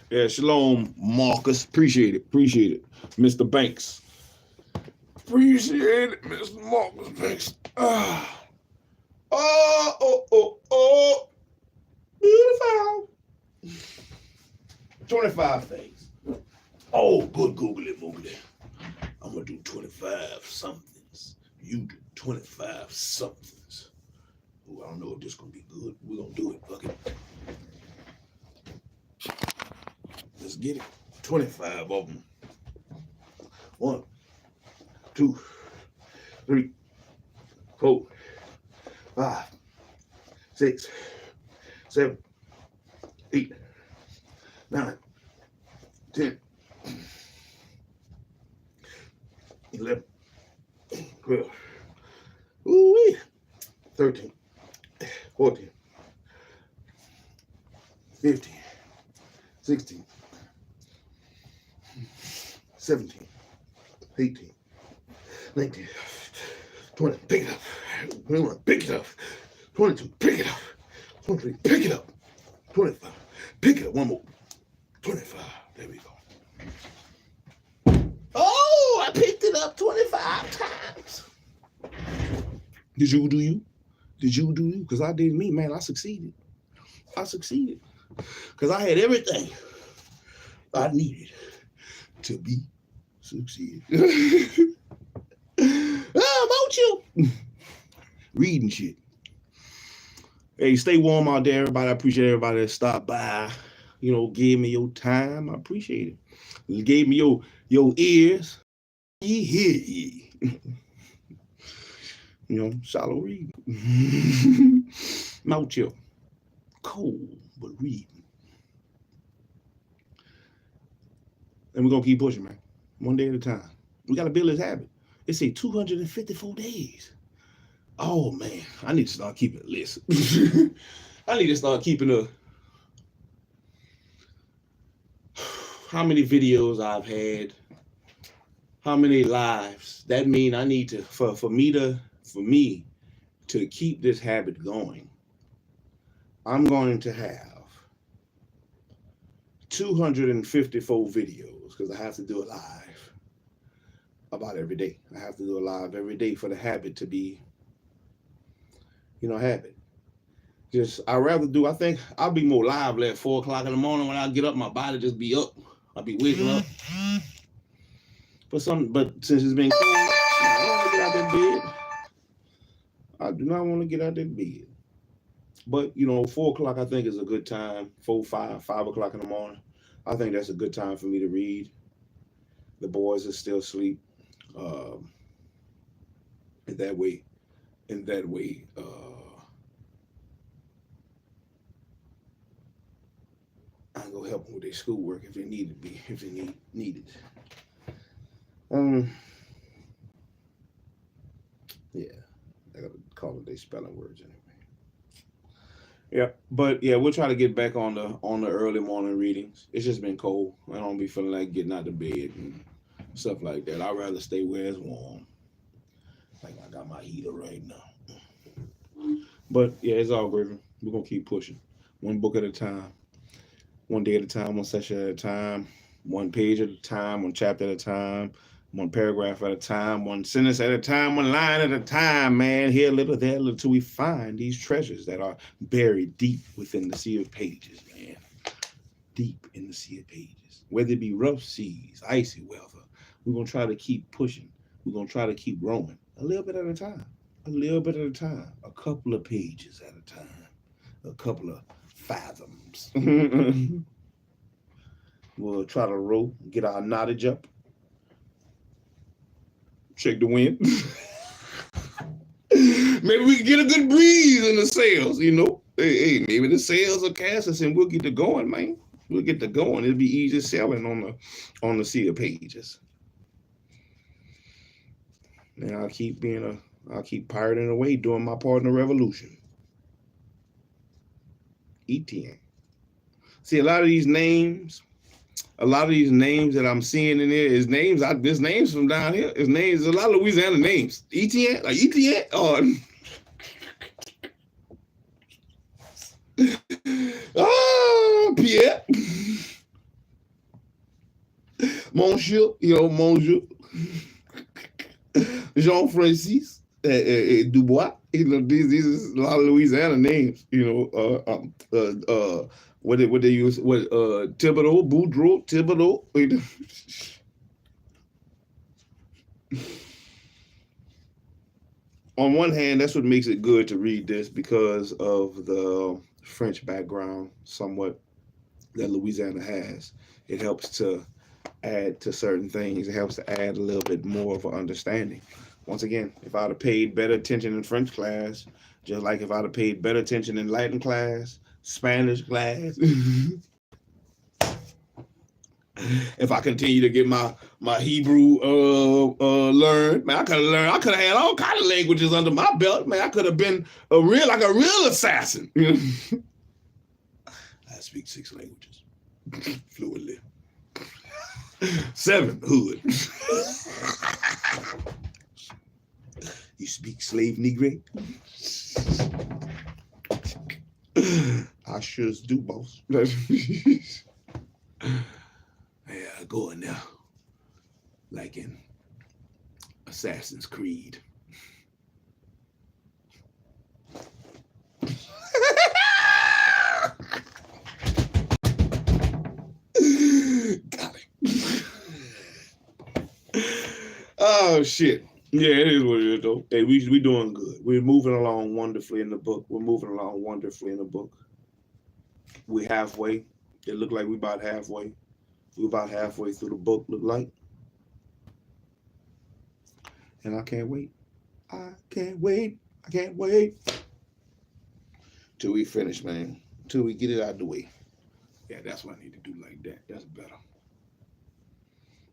Yeah, shalom, Marcus. Appreciate it. Appreciate it. Mr. Banks. Appreciate it, Mr. Marcus Banks. Beautiful. 25 things. Oh, good googly moogly. I'm gonna do 25 somethings. You do 25 somethings. Oh, I don't know if this is gonna be good. We're gonna do it. Fuck it. Let's get it. 25 of them. 1, 2, 3, 4, 5, 6, 7, 8, 9, 10, 11, 12, ooh, 13, 14, 15, 16, 17, 18, 19, 20, pick it up. 21, pick it up. 22, pick it up. 23, pick it up. 25, pick it up. One more. 25, there we go. Oh, I picked it up 25 times. Did you do you? Did you do you? Because I did me, man. I succeeded. Because I had everything I needed to be succeed. About you. Reading shit. Hey, stay warm out there, everybody. I appreciate everybody that stopped by. You know, gave me your time. I appreciate it. You gave me your ears. Ye hear ye. You know, shallow reading. Mouth chill. Cold, but reading. And we're going to keep pushing, man. One day at a time. We got to build this habit. It say 254 days. Oh, man. I need to start keeping a list. I need to start keeping a... how many videos I've had. How many lives. That means I need to... For me to keep this habit going, I'm going to have 254 videos because I have to do it live about every day. I have to do it live every day for the habit to be, you know, habit. I think I'll be more lively at 4 o'clock in the morning when I get up, my body just be up. I'll be waking up. But since it's been cold, I don't want to get out that bed. I do not want to get out that bed. But, you know, 4 o'clock I think is a good time. 5 o'clock in the morning. I think that's a good time for me to read. The boys are still asleep. In that way, I can go help them with their schoolwork if they need it. Yeah, I gotta call it their spelling words anyway. Yeah, but yeah, we'll try to get back on the early morning readings. It's just been cold. I don't be feeling like getting out of bed and stuff like that. I'd rather stay where it's warm. Like I got my heater right now. But yeah, it's all Griffin. We're gonna keep pushing. One book at a time. One day at a time, one session at a time, one page at a time, one chapter at a time, one paragraph at a time, one sentence at a time, one line at a time, man. Here a little, there a little, till we find these treasures that are buried deep within the sea of pages, man. Deep in the sea of pages. Whether it be rough seas, icy weather, we're going to try to keep pushing. We're going to try to keep growing a little bit at a time, a couple of pages at a time, a couple of fathoms. We'll try to row, get our knottage up. Check the wind. Maybe we can get a good breeze in the sails, you know. Hey, maybe the sails will cast us and we'll get to going, man. We'll get to going. It'll be easy sailing on the sea of pages. And I'll keep pirating away doing my part in the revolution. ETN. See, a lot of these names that I'm seeing in there is names. There's names from down here. There's a lot of Louisiana names. ETN, like ETN, or Pierre, Monsieur, Monsieur. Jean-Francis Dubois. You know, these is a lot of Louisiana names. You know, what they use? What Thibodeau, Boudreaux, Thibodeau. On one hand, that's what makes it good to read this because of the French background, somewhat that Louisiana has. It helps to add to certain things. It helps to add a little bit more of an understanding. Once again, if I'd have paid better attention in French class, just like if I'd have paid better attention in Latin class, Spanish class, if I continue to get my Hebrew learned, man, I could have had all kind of languages under my belt. Man, I could have been a real assassin. You know? I speak 6 languages fluently. 7 hood. You speak slave Negro? I sure do, boss. Yeah, going now. Like in Assassin's Creed. Got it. Oh shit. Yeah, it is what it is though. Hey, we doing good. We're moving along wonderfully in the book. We're halfway. It looked like we about halfway. We're about halfway through the book, look like. And I can't wait. I can't wait till we finish, man. Till we get it out of the way. Yeah, that's what I need to do like that. That's better.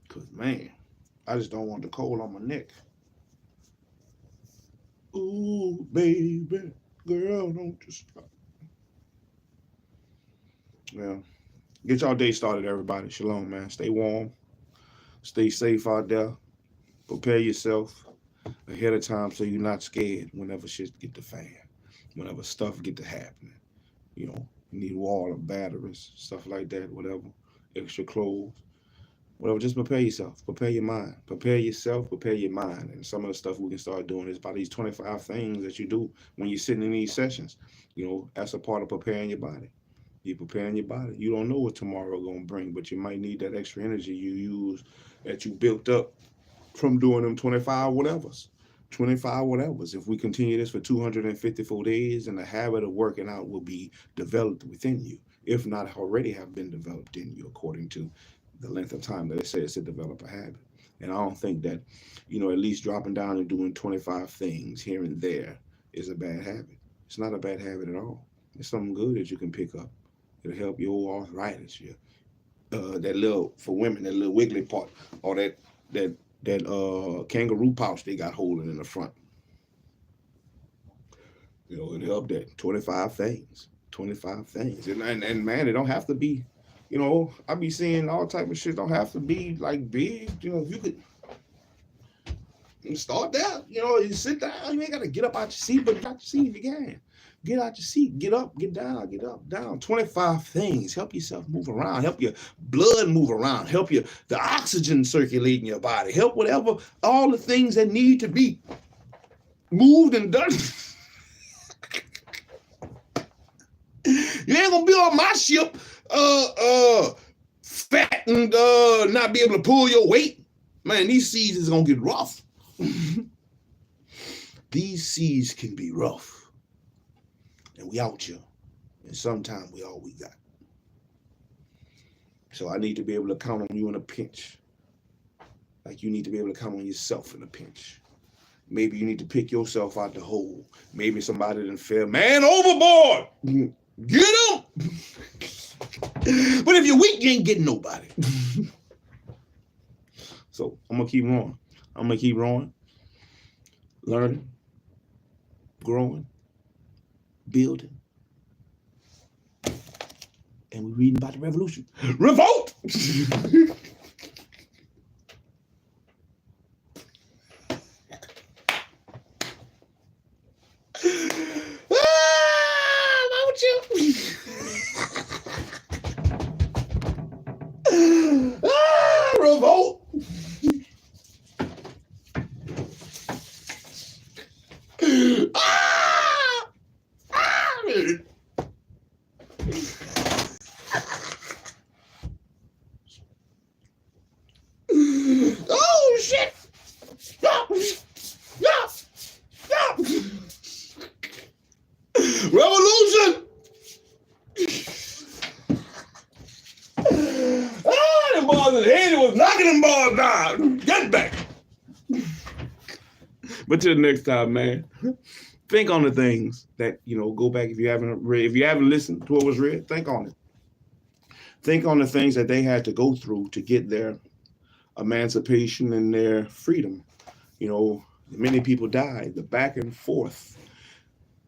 Because, man, I just don't want the cold on my neck. Ooh, baby, girl, don't you stop. Well, get y'all day started, everybody. Shalom, man. Stay warm. Stay safe out there. Prepare yourself ahead of time so you're not scared whenever shit get to fan. Whenever stuff get to happening. You know, you need water, batteries, stuff like that, whatever. Extra clothes. Whatever, just prepare yourself. Prepare your mind. Prepare yourself, prepare your mind. And some of the stuff we can start doing is about these 25 things that you do when you're sitting in these sessions. You know, that's a part of preparing your body. You're preparing your body. You don't know what tomorrow gonna bring, but you might need that extra energy you use that you built up from doing them 25 whatevers. 25 whatevers. If we continue this for 254 days, and the habit of working out will be developed within you, if not already have been developed in you, according to the length of time that it says to develop a habit. And I don't think that, you know, at least dropping down and doing 25 things here and there is a bad habit. It's not a bad habit at all. It's something good that you can pick up. It'll help your arthritis, that little, for women, that little wiggly part, or that kangaroo pouch they got holding in the front. You know, it'll help that. 25 things. 25 things. And man, it don't have to be, you know, I be seeing all type of shit. Don't have to be like big. You know, if you could start there, you know, you sit down, you ain't got to get up out your seat, but get out your seat if you can. Get out your seat, get up, get down, get up, down. 25 things. Help yourself move around. Help your blood move around. Help the oxygen circulate in your body. Help whatever, all the things that need to be moved and done. You ain't gonna be on my ship, fat and not be able to pull your weight. Man, these seas is gonna get rough. These seas can be rough. And we out here. And sometimes we all we got. So I need to be able to count on you in a pinch. Like you need to be able to count on yourself in a pinch. Maybe you need to pick yourself out the hole. Maybe somebody done fell. Man, overboard! Get him! But if you're weak, you ain't getting nobody. So I'm going to keep rolling. I'm going to keep rolling. Learning. Growing. Building. And we're reading about the revolution. Revolt! Won't you? Revolt! Nah, get back. But till next time, man, think on the things that, go back if you haven't read, if you haven't listened to what was read, think on it. Think on the things that they had to go through to get their emancipation and their freedom. Many people died, the back and forth,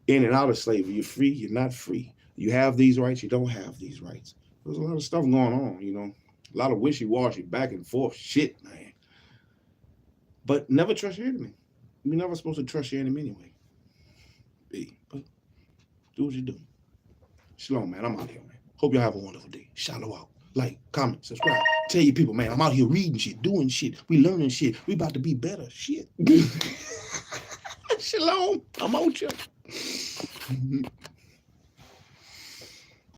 in and out of slavery. You're free, you're not free. You have these rights, you don't have these rights. There's a lot of stuff going on, a lot of wishy-washy, back and forth shit, man. But never trust your enemy. You're never supposed to trust your enemy anyway. But do what you do. Shalom, man. I'm out here, man. Hope y'all have a wonderful day. SHILO out. Like, comment, subscribe. Tell your people, man, I'm out here reading shit, doing shit. We learning shit. We about to be better. Shit. Shalom. I'm out here.